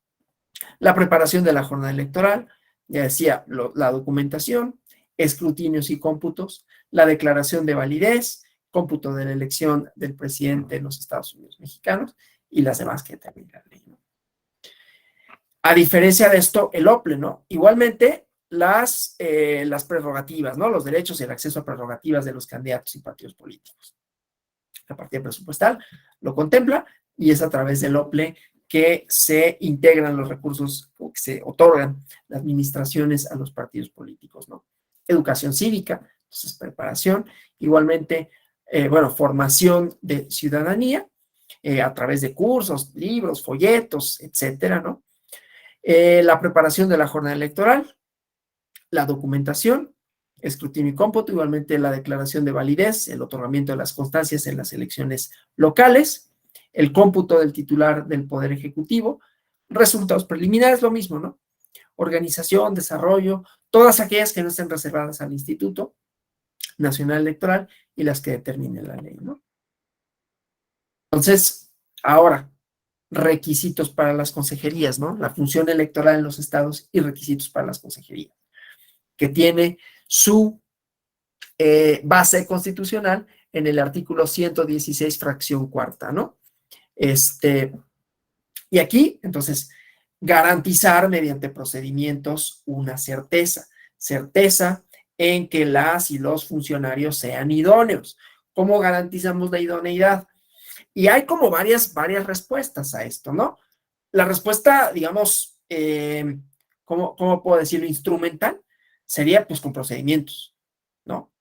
Speaker 1: la preparación de la jornada electoral, ya decía, la documentación, escrutinios y cómputos, la declaración de validez, cómputo de la elección del presidente de los Estados Unidos mexicanos y las demás que determina la ley, ¿no? A diferencia de esto, el OPLE, ¿no? Igualmente, las prerrogativas, ¿no? Los derechos y el acceso a prerrogativas de los candidatos y partidos políticos. La partida presupuestal lo contempla y es a través del OPLE que se integran los recursos o que se otorgan las administraciones a los partidos políticos, ¿no? Educación cívica, entonces preparación, igualmente, bueno, formación de ciudadanía a través de cursos, libros, folletos, etcétera, ¿no? La preparación de la jornada electoral, la documentación, escrutinio y cómputo, igualmente la declaración de validez, el otorgamiento de las constancias en las elecciones locales, el cómputo del titular del Poder Ejecutivo, resultados preliminares, lo mismo, ¿no? Organización, desarrollo, todas aquellas que no estén reservadas al Instituto Nacional Electoral y las que determine la ley, ¿no? Entonces, ahora, requisitos para las consejerías, ¿no? La función electoral en los estados y requisitos para las consejerías, que tiene su base constitucional en el artículo 116, fracción cuarta, ¿no? Y aquí, entonces, garantizar mediante procedimientos una certeza en que las y los funcionarios sean idóneos. ¿Cómo garantizamos la idoneidad? Y hay como varias respuestas a esto, ¿no? La respuesta, digamos, ¿cómo puedo decirlo? Instrumental, sería pues con procedimientos, ¿no?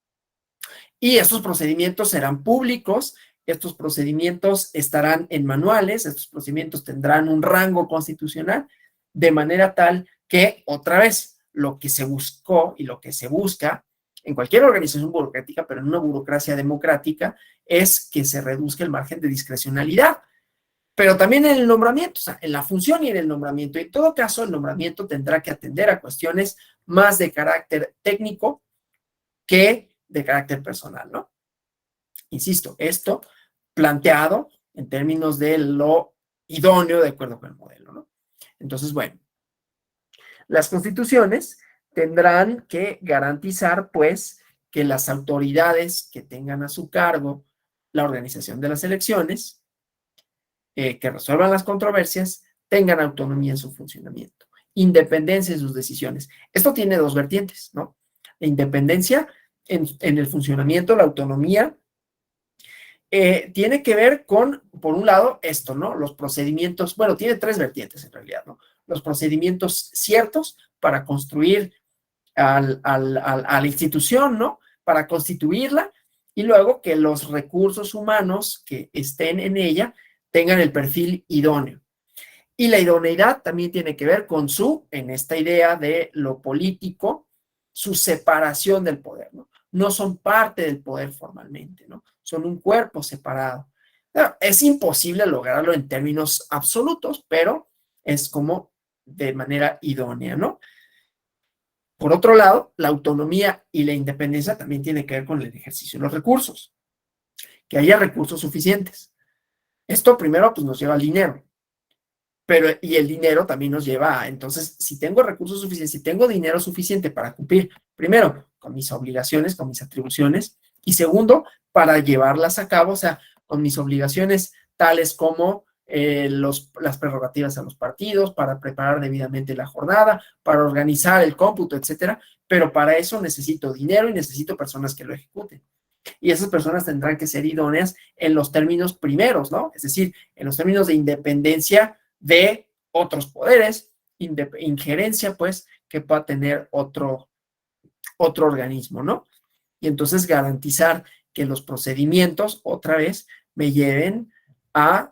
Speaker 1: Y estos procedimientos serán públicos, estos procedimientos estarán en manuales, estos procedimientos tendrán un rango constitucional, de manera tal que, otra vez, lo que se buscó y lo que se busca en cualquier organización burocrática, pero en una burocracia democrática, es que se reduzca el margen de discrecionalidad, pero también en el nombramiento, o sea, en la función y en el nombramiento. En todo caso, el nombramiento tendrá que atender a cuestiones más de carácter técnico que de carácter personal, ¿no? Insisto, esto planteado en términos de lo idóneo de acuerdo con el modelo, ¿no? Entonces, bueno, las constituciones tendrán que garantizar, pues, que las autoridades que tengan a su cargo la organización de las elecciones, que resuelvan las controversias, tengan autonomía en su funcionamiento, independencia en sus decisiones. Esto tiene dos vertientes, ¿no? La independencia en el funcionamiento, la autonomía, tiene que ver con, por un lado, esto, ¿no? Los procedimientos, bueno, tiene tres vertientes en realidad, ¿no? Los procedimientos ciertos para construir a la institución, ¿no? Para constituirla y luego que los recursos humanos que estén en ella tengan el perfil idóneo. Y la idoneidad también tiene que ver con en esta idea de lo político, su separación del poder, ¿no? No son parte del poder formalmente, ¿no? Son un cuerpo separado. Claro, es imposible lograrlo en términos absolutos, pero es como de manera idónea, ¿no? Por otro lado, la autonomía y la independencia también tiene que ver con el ejercicio de los recursos, que haya recursos suficientes. Esto primero pues nos lleva al dinero, pero y el dinero también nos lleva a, entonces, si tengo recursos suficientes, si tengo dinero suficiente para cumplir, primero, con mis obligaciones, con mis atribuciones, y segundo, para llevarlas a cabo, o sea, con mis obligaciones tales como las prerrogativas a los partidos, para preparar debidamente la jornada, para organizar el cómputo, etcétera, pero para eso necesito dinero y necesito personas que lo ejecuten. Y esas personas tendrán que ser idóneas en los términos primeros, ¿no? Es decir, en los términos de independencia de otros poderes, injerencia, pues, que pueda tener otro organismo, ¿no? Y entonces garantizar que los procedimientos, otra vez, me lleven a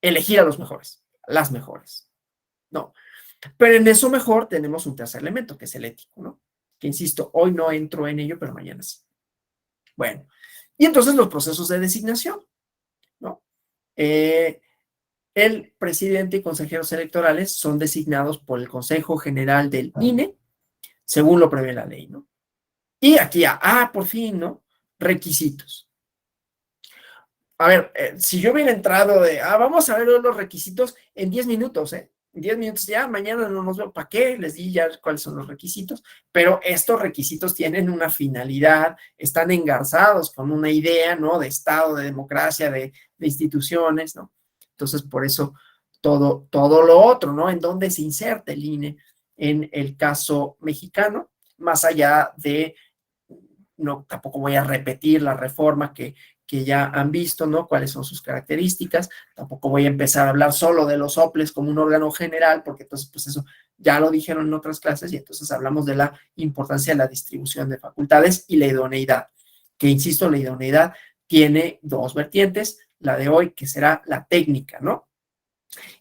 Speaker 1: elegir a los mejores, las mejores, ¿no? Pero en eso mejor tenemos un tercer elemento, que es el ético, ¿no? Que insisto, hoy no entro en ello, pero mañana sí. Bueno, y entonces los procesos de designación, ¿no? El presidente y consejeros electorales son designados por el Consejo General del INE, según lo prevé la ley, ¿no? Y aquí, por fin, ¿no? Requisitos. A ver, si yo hubiera entrado vamos a ver los requisitos en 10 minutos, ¿eh? En 10 minutos ya, mañana no nos veo, ¿para qué? Les di ya cuáles son los requisitos, pero estos requisitos tienen una finalidad, están engarzados con una idea, ¿no? De Estado, de democracia, de instituciones, ¿no? Entonces, por eso todo lo otro, ¿no? En dónde se inserta el INE en el caso mexicano, más allá de, no, tampoco voy a repetir la reforma que ya han visto, ¿no? Cuáles son sus características. Tampoco voy a empezar a hablar solo de los OPLES como un órgano general, porque entonces, pues eso ya lo dijeron en otras clases, y entonces hablamos de la importancia de la distribución de facultades y la idoneidad, que insisto, la idoneidad tiene dos vertientes, la de hoy, que será la técnica, ¿no?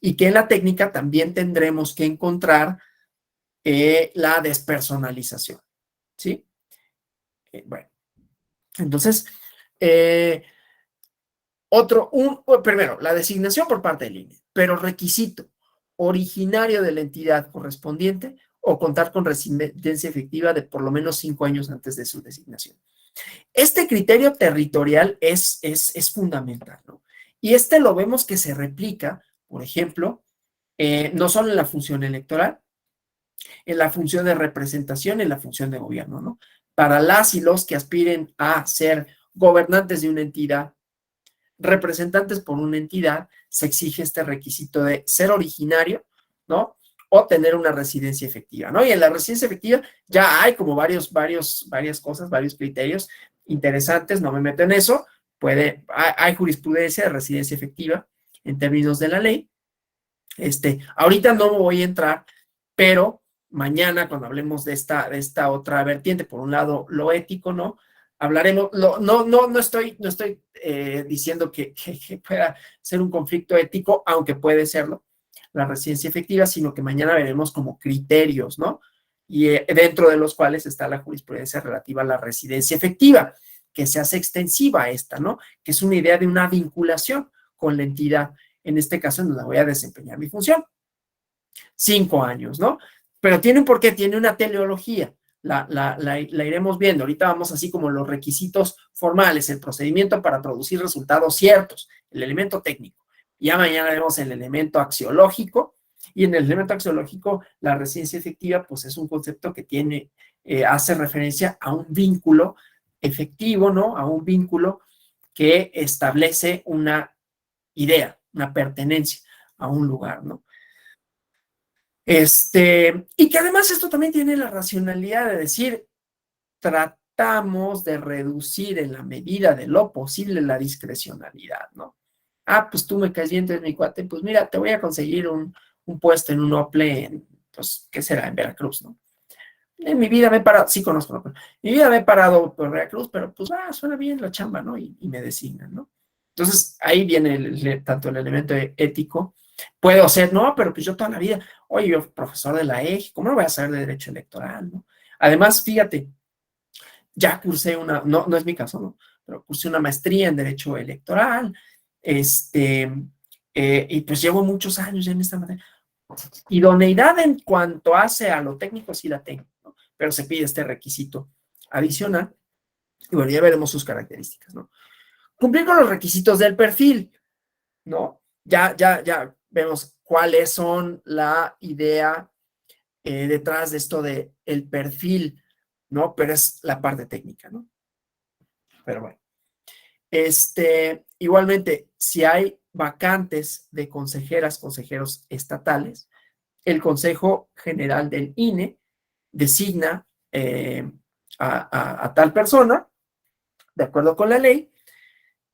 Speaker 1: Y que en la técnica también tendremos que encontrar la despersonalización, ¿sí? Bueno, entonces, primero, la designación por parte del INE, pero requisito originario de la entidad correspondiente o contar con residencia efectiva de por lo menos 5 años antes de su designación. Este criterio territorial es fundamental, ¿no? Y lo vemos que se replica, por ejemplo, no solo en la función electoral, en la función de representación, en la función de gobierno, ¿no? Para las y los que aspiren a ser gobernantes de una entidad, representantes por una entidad, se exige este requisito de ser originario, ¿no? O tener una residencia efectiva, ¿no? Y en la residencia efectiva ya hay como varias cosas, varios criterios interesantes, no me meto en eso, hay jurisprudencia de residencia efectiva en términos de la ley. Ahorita no voy a entrar, pero mañana cuando hablemos de esta otra vertiente, por un lado lo ético, ¿no? Hablaremos, no estoy diciendo que pueda ser un conflicto ético, aunque puede serlo, la residencia efectiva, sino que mañana veremos como criterios, ¿no? Y dentro de los cuales está la jurisprudencia relativa a la residencia efectiva, que se hace extensiva a esta, ¿no? Que es una idea de una vinculación con la entidad, en este caso en donde voy a desempeñar mi función. 5 años, ¿no? Pero tiene un porqué, tiene una teleología. La iremos viendo. Ahorita vamos así como los requisitos formales, el procedimiento para producir resultados ciertos, el elemento técnico. Ya mañana vemos el elemento axiológico, y en el elemento axiológico la residencia efectiva pues es un concepto que hace referencia a un vínculo efectivo, ¿no? A un vínculo que establece una idea, una pertenencia a un lugar, ¿no? Y que además esto también tiene la racionalidad de decir, tratamos de reducir en la medida de lo posible la discrecionalidad, ¿no? Pues tú me caes bien, entonces mi cuate, pues mira, te voy a conseguir un puesto en un OPLE, pues, ¿qué será? En Veracruz, ¿no? En mi vida me he parado, sí conozco, ¿no? En mi vida me he parado por Veracruz, pero pues, suena bien la chamba, ¿no? Y me designan, ¿no? Entonces, ahí viene tanto el elemento ético. Puedo ser, no, pero pues yo toda la vida, oye, yo profesor de la EG, ¿cómo no voy a saber de derecho electoral, no? Además, fíjate, ya cursé no es mi caso, ¿no? Pero cursé una maestría en derecho electoral, y pues llevo muchos años ya en esta materia. Idoneidad en cuanto hace a lo técnico sí la tengo, ¿no? Pero se pide este requisito adicional y bueno, ya veremos sus características, ¿no? Cumplir con los requisitos del perfil, ¿no? Ya vemos cuáles son la idea detrás de esto de el perfil, ¿no? Pero es la parte técnica, ¿no? Pero bueno. Igualmente, si hay vacantes de consejeras, consejeros estatales, el Consejo General del INE designa a tal persona, de acuerdo con la ley,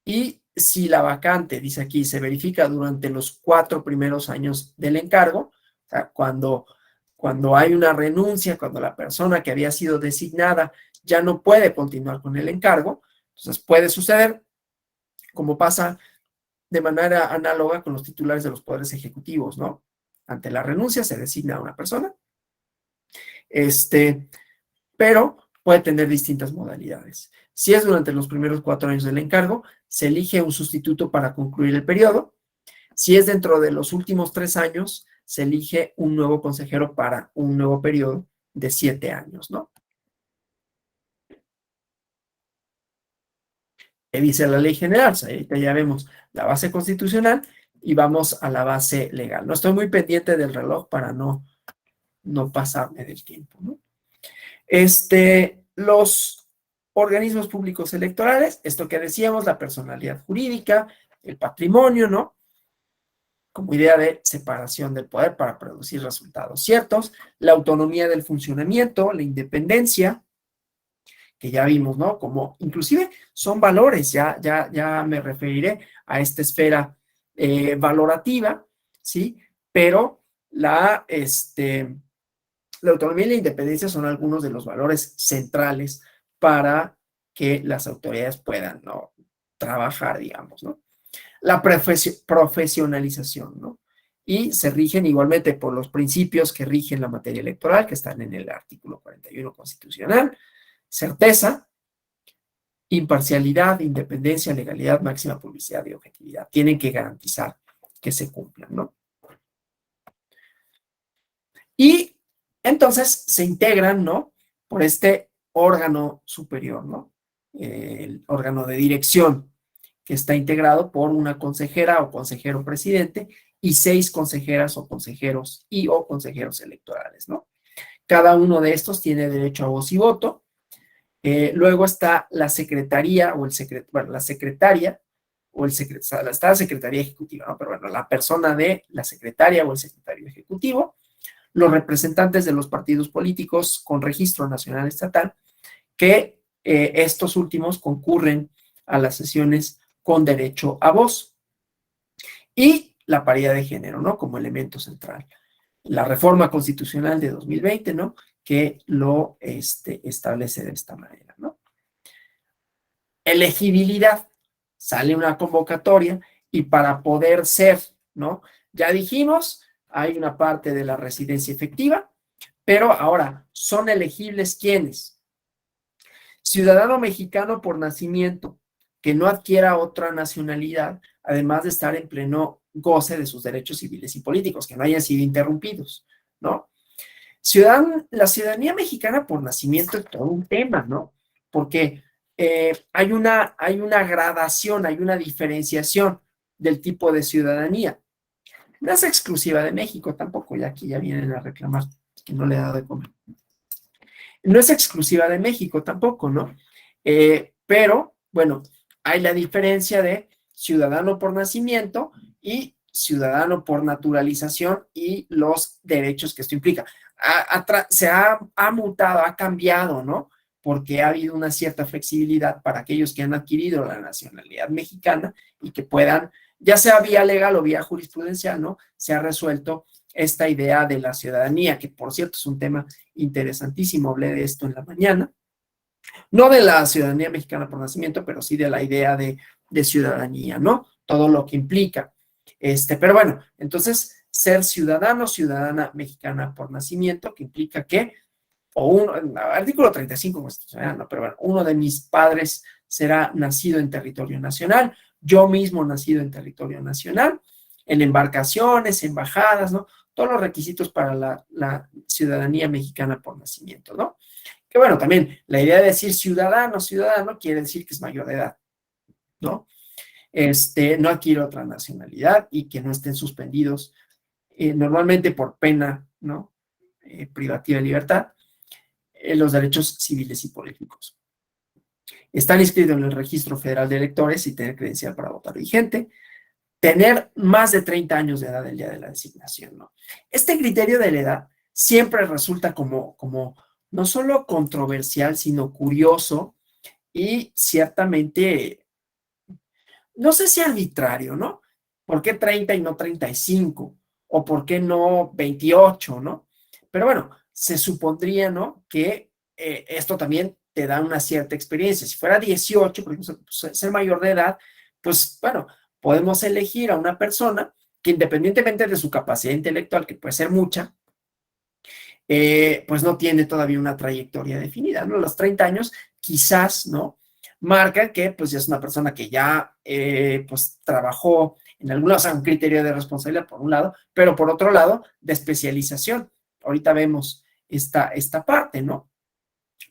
Speaker 1: y si la vacante, dice aquí, se verifica durante los 4 primeros años del encargo, o sea, cuando hay una renuncia, cuando la persona que había sido designada ya no puede continuar con el encargo, entonces puede suceder, como pasa de manera análoga con los titulares de los poderes ejecutivos, ¿no? Ante la renuncia se designa a una persona, pero puede tener distintas modalidades. Si es durante los primeros 4 años del encargo, se elige un sustituto para concluir el periodo. Si es dentro de los últimos 3 años, se elige un nuevo consejero para un nuevo periodo de 7 años, ¿no? ¿Qué dice la ley general? O sea, ahorita ya vemos la base constitucional y vamos a la base legal. No estoy muy pendiente del reloj para no pasarme del tiempo, ¿no? Los organismos públicos electorales, esto que decíamos, la personalidad jurídica, el patrimonio, ¿no? Como idea de separación del poder para producir resultados ciertos, la autonomía del funcionamiento, la independencia, que ya vimos, ¿no? Como inclusive son valores, ya me referiré a esta esfera valorativa, ¿sí? Pero la autonomía y la independencia son algunos de los valores centrales para que las autoridades puedan, ¿no? Trabajar, digamos, ¿no? La profesionalización, ¿no? Y se rigen igualmente por los principios que rigen la materia electoral, que están en el artículo 41 constitucional, certeza, imparcialidad, independencia, legalidad, máxima publicidad y objetividad. Tienen que garantizar que se cumplan, ¿no? Y entonces se integran, ¿no? Por este órgano superior, ¿no? El órgano de dirección, que está integrado por una consejera o consejero presidente y 6 consejeras o consejeros o consejeros electorales, ¿no? Cada uno de estos tiene derecho a voz y voto. Luego está la secretaría o la secretaria o está la secretaría ejecutiva, ¿no? Pero bueno, la persona de la secretaria o el secretario ejecutivo, los representantes de los partidos políticos con registro nacional estatal, que estos últimos concurren a las sesiones con derecho a voz, y la paridad de género, ¿no? Como elemento central. La reforma constitucional de 2020, ¿no? Que lo establece de esta manera, ¿no? Elegibilidad. Sale una convocatoria y para poder ser, ¿no? Ya dijimos, hay una parte de la residencia efectiva, pero ahora, ¿son elegibles quiénes? Ciudadano mexicano por nacimiento, que no adquiera otra nacionalidad, además de estar en pleno goce de sus derechos civiles y políticos, que no hayan sido interrumpidos, ¿no? La ciudadanía mexicana por nacimiento es todo un tema, ¿no? Porque hay una gradación, hay una diferenciación del tipo de ciudadanía. No es exclusiva de México tampoco, ya aquí ya vienen a reclamar que no le he dado de comer. No es exclusiva de México tampoco, ¿no? Pero, bueno, hay la diferencia de ciudadano por nacimiento y ciudadano por naturalización y los derechos que esto implica. Se ha mutado, ha cambiado, ¿no? Porque ha habido una cierta flexibilidad para aquellos que han adquirido la nacionalidad mexicana y que puedan, ya sea vía legal o vía jurisprudencial, ¿no? Se ha resuelto esta idea de la ciudadanía, que por cierto es un tema interesantísimo, hablé de esto en la mañana, no de la ciudadanía mexicana por nacimiento, pero sí de la idea de ciudadanía, ¿no? Todo lo que implica. Pero bueno, entonces, ser ciudadano, ciudadana mexicana por nacimiento, que implica que, artículo 35 constitucional, no, pero bueno, uno de mis padres será nacido en territorio nacional, yo mismo nacido en territorio nacional, en embarcaciones, embajadas, ¿no? Todos los requisitos para la ciudadanía mexicana por nacimiento, ¿no? Que bueno, también la idea de decir ciudadano, ciudadano, quiere decir que es mayor de edad, ¿no? No adquiere otra nacionalidad y que no estén suspendidos normalmente por pena, ¿no? Privativa de libertad, los derechos civiles y políticos. Estar inscrito en el Registro Federal de Electores y tener credencial para votar vigente, tener más de 30 años de edad el día de la designación, ¿no? Este criterio de la edad siempre resulta como no solo controversial, sino curioso y ciertamente, no sé si arbitrario, ¿no? ¿Por qué 30 y no 35? ¿O por qué no 28, no? Pero bueno, se supondría, ¿no? Que esto también te da una cierta experiencia. Si fuera 18, por ejemplo, ser mayor de edad, pues bueno, podemos elegir a una persona que independientemente de su capacidad intelectual, que puede ser mucha, pues no tiene todavía una trayectoria definida, ¿no? Los 30 años quizás, ¿no? Marcan que pues ya es una persona que ya pues trabajó en algunos, o sea, un criterio de responsabilidad por un lado, pero por otro lado, de especialización. Ahorita vemos esta parte, ¿no?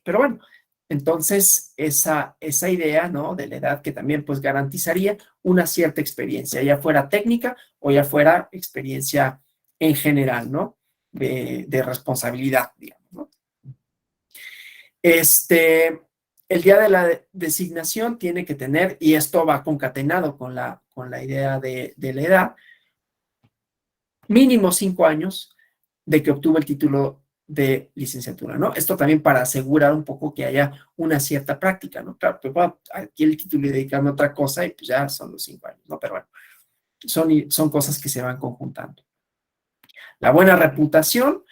Speaker 1: Pero bueno, entonces esa idea, ¿no? De la edad que también pues garantizaría una cierta experiencia, ya fuera técnica o ya fuera experiencia en general, ¿no? De responsabilidad, digamos, ¿no? El día de la designación tiene que tener, y esto va concatenado con la idea de la edad, mínimo 5 años de que obtuvo el título de licenciatura, ¿no? Esto también para asegurar un poco que haya una cierta práctica, ¿no? Claro, pues bueno, aquí el título y dedicarme a otra cosa y pues ya son los 5 años, ¿no? Pero bueno, son cosas que se van conjuntando. La buena reputación,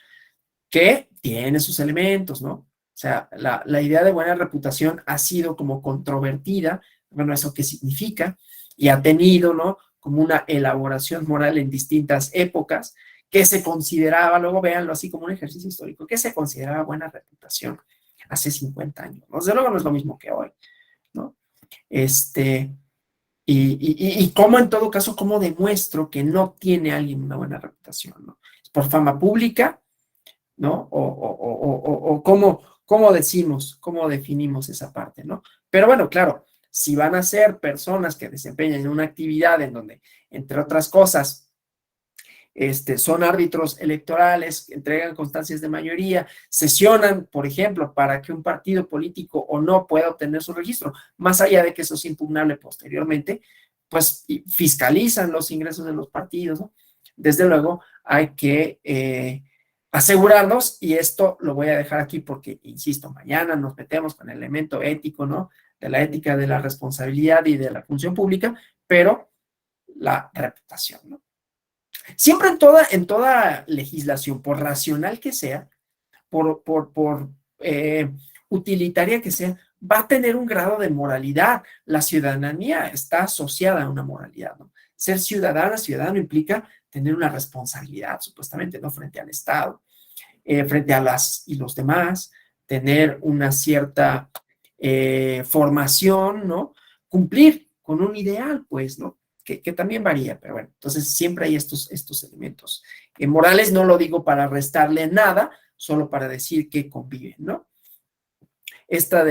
Speaker 1: que tiene sus elementos, ¿no? O sea, la idea de buena reputación ha sido como controvertida, bueno, ¿eso qué significa? Y ha tenido, ¿no? Como una elaboración moral en distintas épocas que se consideraba, luego véanlo así como un ejercicio histórico, que se consideraba buena reputación hace 50 años, ¿no? Desde luego no es lo mismo que hoy, ¿no? Y cómo en todo caso, cómo demuestro que no tiene alguien una buena reputación, ¿no? ¿Por fama pública, no? O cómo decimos, cómo definimos esa parte, ¿no? Pero bueno, claro, si van a ser personas que desempeñan una actividad en donde, entre otras cosas, son árbitros electorales, entregan constancias de mayoría, sesionan, por ejemplo, para que un partido político o no pueda obtener su registro, más allá de que eso es impugnable posteriormente, pues fiscalizan los ingresos de los partidos, ¿no? Desde luego hay que asegurarnos, y esto lo voy a dejar aquí porque, insisto, mañana nos metemos con el elemento ético, ¿no? De la ética, de la responsabilidad y de la función pública, pero la reputación, ¿no? Siempre en toda legislación, por racional que sea, por utilitaria que sea, va a tener un grado de moralidad. La ciudadanía está asociada a una moralidad, ¿no? Ser ciudadana, ciudadano implica tener una responsabilidad, supuestamente, ¿no? Frente al Estado, frente a las y los demás, tener una cierta formación, ¿no? Cumplir con un ideal, pues, ¿no? Que también varía, pero bueno, entonces siempre hay estos elementos morales. No lo digo para restarle nada, solo para decir que conviven, ¿no? Esta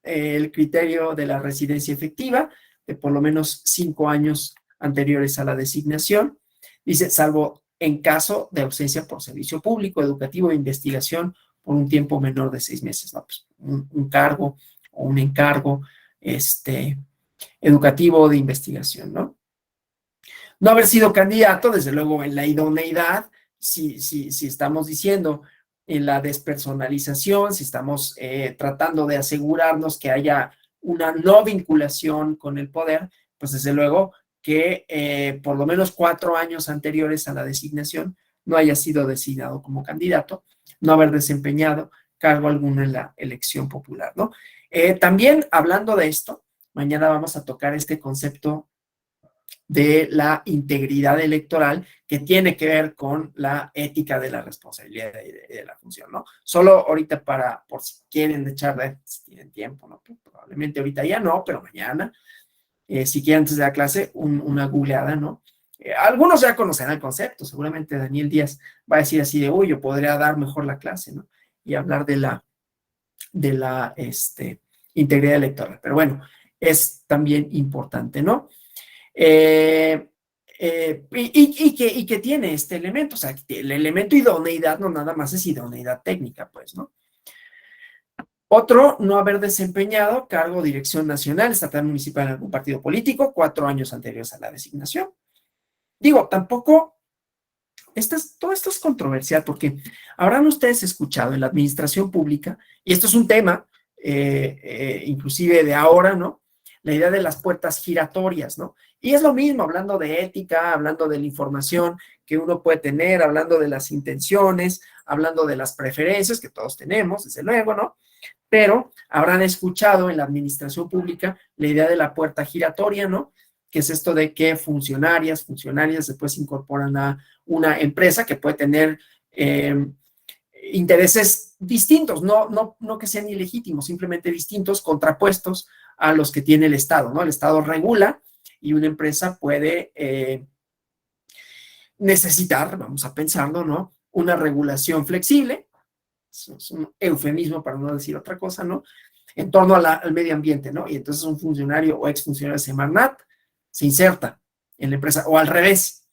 Speaker 1: el criterio de la residencia efectiva, de por lo menos 5 años anteriores a la designación, dice, salvo en caso de ausencia por servicio público, educativo e investigación por un tiempo menor de 6 meses, ¿no? Pues un cargo o un encargo, educativo o de investigación, ¿no? No haber sido candidato, desde luego, en la idoneidad, si estamos diciendo en la despersonalización, si estamos tratando de asegurarnos que haya una no vinculación con el poder, pues desde luego que por lo menos 4 años anteriores a la designación no haya sido designado como candidato, no haber desempeñado cargo alguno en la elección popular, ¿no? También hablando de esto, mañana vamos a tocar este concepto de la integridad electoral que tiene que ver con la ética de la responsabilidad y de la función, ¿no? Solo ahorita por si quieren echarle, si tienen tiempo, ¿no? Pues probablemente ahorita ya no, pero mañana, si quieren antes de la clase, una googleada, ¿no? Algunos ya conocerán el concepto, seguramente Daniel Díaz va a decir así de, uy, yo podría dar mejor la clase, ¿no? Y hablar de la integridad electoral, pero bueno, es también importante, ¿no? Y que tiene este elemento, o sea, el elemento idoneidad no nada más es idoneidad técnica, pues, ¿no? Otro, no haber desempeñado cargo, dirección nacional, estatal, municipal en algún partido político 4 años anteriores a la designación. Digo, tampoco, todo esto es controversial porque habrán ustedes escuchado en la administración pública, y esto es un tema, inclusive de ahora, ¿no? La idea de las puertas giratorias, ¿no? Y es lo mismo, hablando de ética, hablando de la información que uno puede tener, hablando de las intenciones, hablando de las preferencias que todos tenemos, desde luego, ¿no? Pero habrán escuchado en la administración pública la idea de la puerta giratoria, ¿no? Que es esto de que funcionarias después se incorporan a una empresa que puede tener intereses distintos, no que sean ilegítimos, simplemente distintos, contrapuestos a los que tiene el Estado, ¿no? El Estado regula y una empresa puede necesitar, vamos a pensarlo, ¿no? Una regulación flexible, es un eufemismo para no decir otra cosa, ¿no? En torno al medio ambiente, ¿no? Y entonces un funcionario o exfuncionario de Semarnat se inserta en la empresa, o al revés,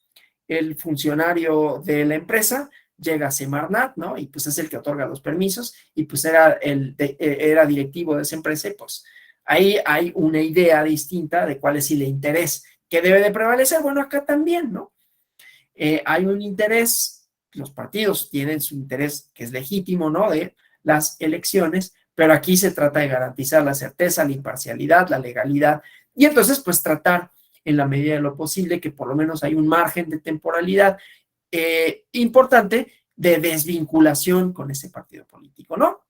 Speaker 1: el funcionario de la empresa llega a Semarnat, ¿no? Y pues es el que otorga los permisos, y pues era directivo de esa empresa, y pues ahí hay una idea distinta de cuál es el interés que debe de prevalecer. Bueno, acá también, ¿no? Hay un interés, los partidos tienen su interés que es legítimo, ¿no? De las elecciones, pero aquí se trata de garantizar la certeza, la imparcialidad, la legalidad, y entonces pues tratar en la medida de lo posible que por lo menos hay un margen de temporalidad importante de desvinculación con ese partido político, ¿no?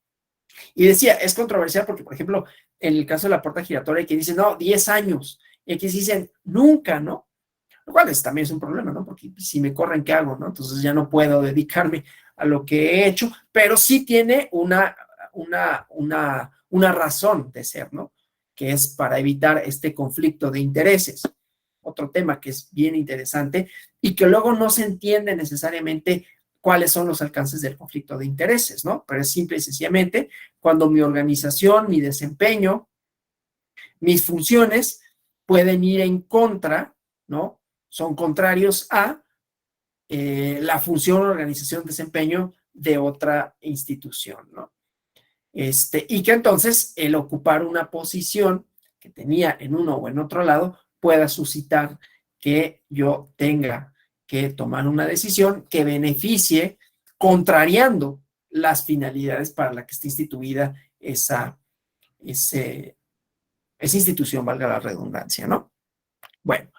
Speaker 1: Y decía, es controversial porque, por ejemplo, en el caso de la puerta giratoria, hay quien dice, no, 10 años, y aquí dicen, nunca, ¿no? Lo cual también es un problema, ¿no? Porque si me corren, ¿qué hago, no? Entonces ya no puedo dedicarme a lo que he hecho, pero sí tiene una razón de ser, ¿no? Que es para evitar este conflicto de intereses. Otro tema que es bien interesante y que luego no se entiende necesariamente cuáles son los alcances del conflicto de intereses, ¿no? Pero es simple y sencillamente cuando mi organización, mi desempeño, mis funciones pueden ir en contra, ¿no? Son contrarios a la función, organización, desempeño de otra institución, ¿no? Y que entonces el ocupar una posición que tenía en uno o en otro lado pueda suscitar que yo tenga que tomar una decisión que beneficie, contrariando las finalidades para las que está instituida esa institución, valga la redundancia, ¿no? Bueno,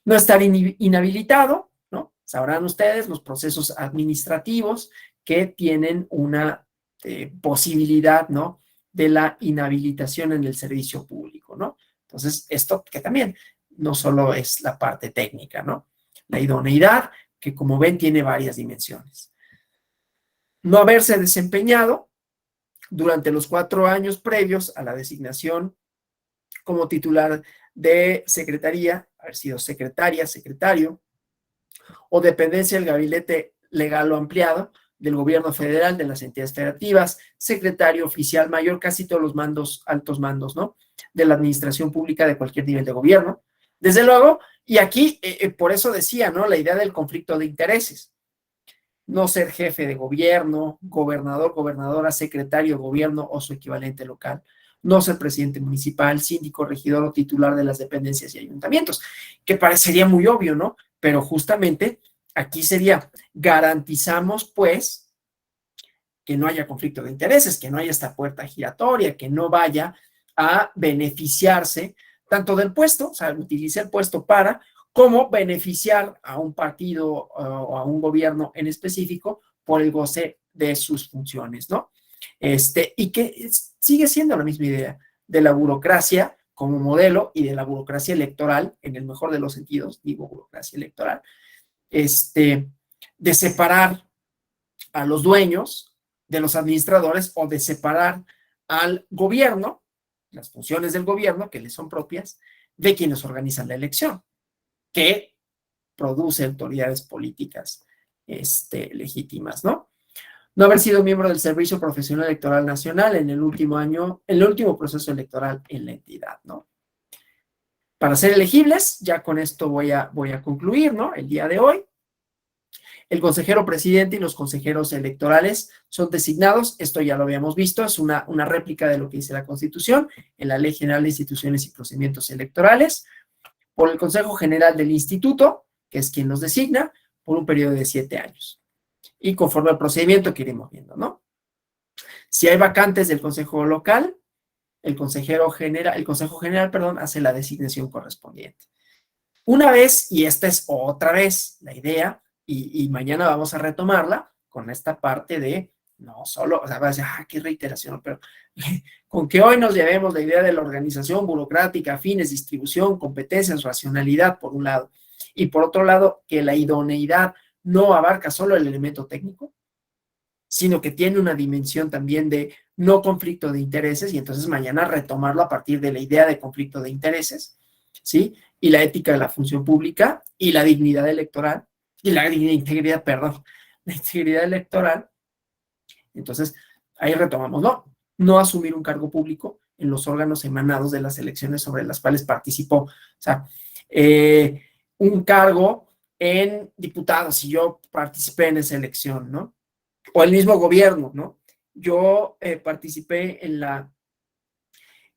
Speaker 1: no estar inhabilitado, ¿no? Sabrán ustedes los procesos administrativos que tienen una posibilidad, ¿no? De la inhabilitación en el servicio público, ¿no? Entonces, esto que también no solo es la parte técnica, ¿no? La idoneidad, que como ven tiene varias dimensiones. No haberse desempeñado durante los 4 años previos a la designación como titular de secretaría, haber sido secretaria, secretario, o dependencia del gabinete legal o ampliado del gobierno federal, de las entidades federativas, secretario oficial mayor, casi todos los mandos, altos mandos, ¿no? De la administración pública de cualquier nivel de gobierno. Desde luego, y aquí, por eso decía, ¿no? La idea del conflicto de intereses. No ser jefe de gobierno, gobernador, gobernadora, secretario de gobierno o su equivalente local. No ser presidente municipal, síndico, regidor o titular de las dependencias y ayuntamientos, que parecería muy obvio, ¿no? Pero justamente aquí sería, garantizamos pues que no haya conflicto de intereses, que no haya esta puerta giratoria, que no vaya a beneficiarse tanto del puesto, o sea, utilice el puesto para, como beneficiar a un partido o a un gobierno en específico por el goce de sus funciones, ¿no? Y que sigue siendo la misma idea de la burocracia como modelo y de la burocracia electoral, en el mejor de los sentidos, digo burocracia electoral, de separar a los dueños de los administradores o de separar al gobierno, las funciones del gobierno que le son propias, de quienes organizan la elección, que produce autoridades políticas legítimas, ¿no? No haber sido miembro del Servicio Profesional Electoral Nacional en el último año, en el último proceso electoral en la entidad, ¿no? Para ser elegibles, ya con esto voy a concluir, ¿no? El día de hoy. El consejero presidente y los consejeros electorales son designados, esto ya lo habíamos visto, es una réplica de lo que dice la Constitución en la Ley General de Instituciones y Procedimientos Electorales, por el Consejo General del Instituto, que es quien los designa, por un periodo de 7 años. Y conforme al procedimiento que iremos viendo, ¿no? Si hay vacantes del Consejo Local, el Consejo General, perdón, hace la designación correspondiente. Una vez, y esta es otra vez la idea, y mañana vamos a retomarla con esta parte de, no solo, o sea, va a decir, qué reiteración, pero con que hoy nos llevemos la idea de la organización burocrática, fines, distribución, competencias, racionalidad, por un lado, y por otro lado, que la idoneidad no abarca solo el elemento técnico, sino que tiene una dimensión también de no conflicto de intereses, y entonces mañana retomarlo a partir de la idea de conflicto de intereses, ¿sí? Y la ética de la función pública y la dignidad electoral, y la integridad, perdón, la integridad electoral. Entonces, ahí retomamos, ¿no? No asumir un cargo público en los órganos emanados de las elecciones sobre las cuales participó. O sea, un cargo en diputados, si yo participé en esa elección, ¿no? O el mismo gobierno, ¿no? Yo participé en la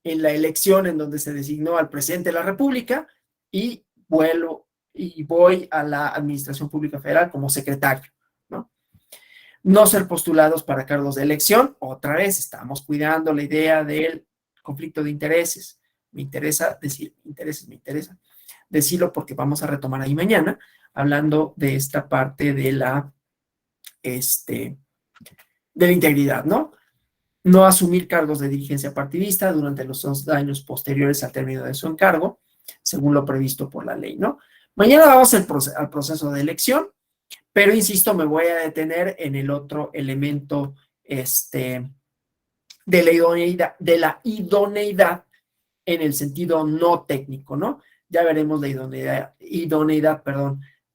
Speaker 1: elección en donde se designó al presidente de la República y voy a la Administración Pública Federal como secretario, ¿no? No ser postulados para cargos de elección, otra vez estamos cuidando la idea del conflicto de intereses. Me interesa decirlo porque vamos a retomar ahí mañana, hablando de esta parte de la integridad, ¿no? No asumir cargos de dirigencia partidista durante los 2 años posteriores al término de su encargo, según lo previsto por la ley, ¿no? Mañana vamos al proceso de elección, pero insisto, me voy a detener en el otro elemento de la idoneidad en el sentido no técnico, ¿no? Ya veremos la idoneidad,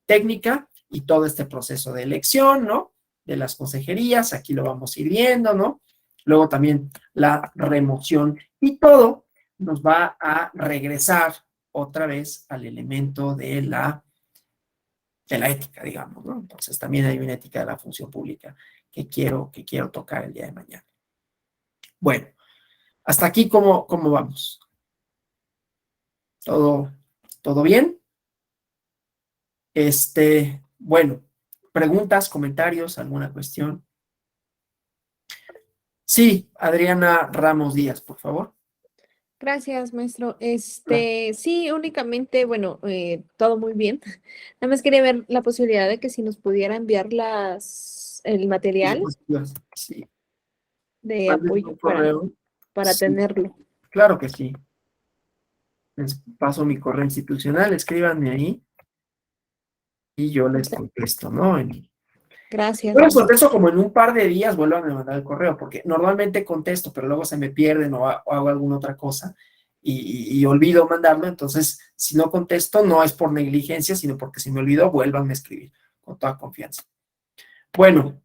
Speaker 1: técnica y todo este proceso de elección, ¿no? De las consejerías, aquí lo vamos a ir viendo, ¿no? Luego también la remoción y todo nos va a regresar otra vez al elemento de la ética, digamos, ¿no? Entonces también hay una ética de la función pública que quiero tocar el día de mañana. Bueno, hasta aquí, ¿cómo vamos? ¿Todo bien? Bueno, preguntas, comentarios, alguna cuestión. Sí, Adriana Ramos Díaz, por favor.
Speaker 3: Gracias, maestro. Sí, únicamente, bueno, todo muy bien. Nada más quería ver la posibilidad de que si nos pudiera enviar el material
Speaker 1: Sí.
Speaker 3: de apoyo para
Speaker 1: Sí,
Speaker 3: tenerlo.
Speaker 1: claro que sí. Les paso mi correo institucional, escríbanme ahí y yo les contesto, ¿no?
Speaker 3: Gracias.
Speaker 1: Yo les contesto como en un par de días, vuelvan a mandar el correo, porque normalmente contesto, pero luego se me pierden o hago alguna otra cosa y olvido mandarlo. Entonces, si no contesto, no es por negligencia, sino porque si me olvido, vuélvanme a escribir con toda confianza. Bueno,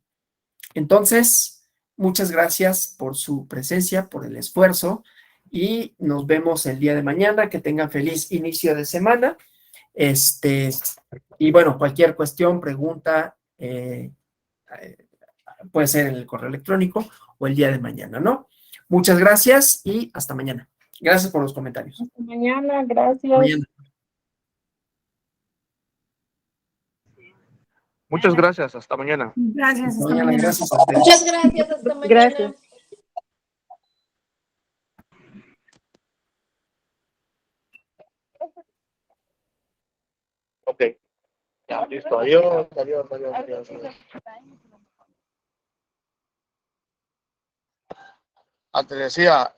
Speaker 1: entonces, muchas gracias por su presencia, por el esfuerzo y nos vemos el día de mañana. Que tengan feliz inicio de semana. Y bueno, cualquier cuestión, pregunta, puede ser en el correo electrónico o el día de mañana, ¿no? Muchas gracias y hasta mañana. Gracias por los comentarios.
Speaker 4: Hasta mañana, gracias.
Speaker 1: Mañana.
Speaker 5: Muchas gracias, hasta mañana.
Speaker 4: Gracias,
Speaker 1: hasta mañana. Gracias a ustedes.
Speaker 3: Muchas gracias, hasta mañana.
Speaker 4: Gracias.
Speaker 5: Ok. Ya, listo. Adiós, adiós, adiós, adiós. Te decía,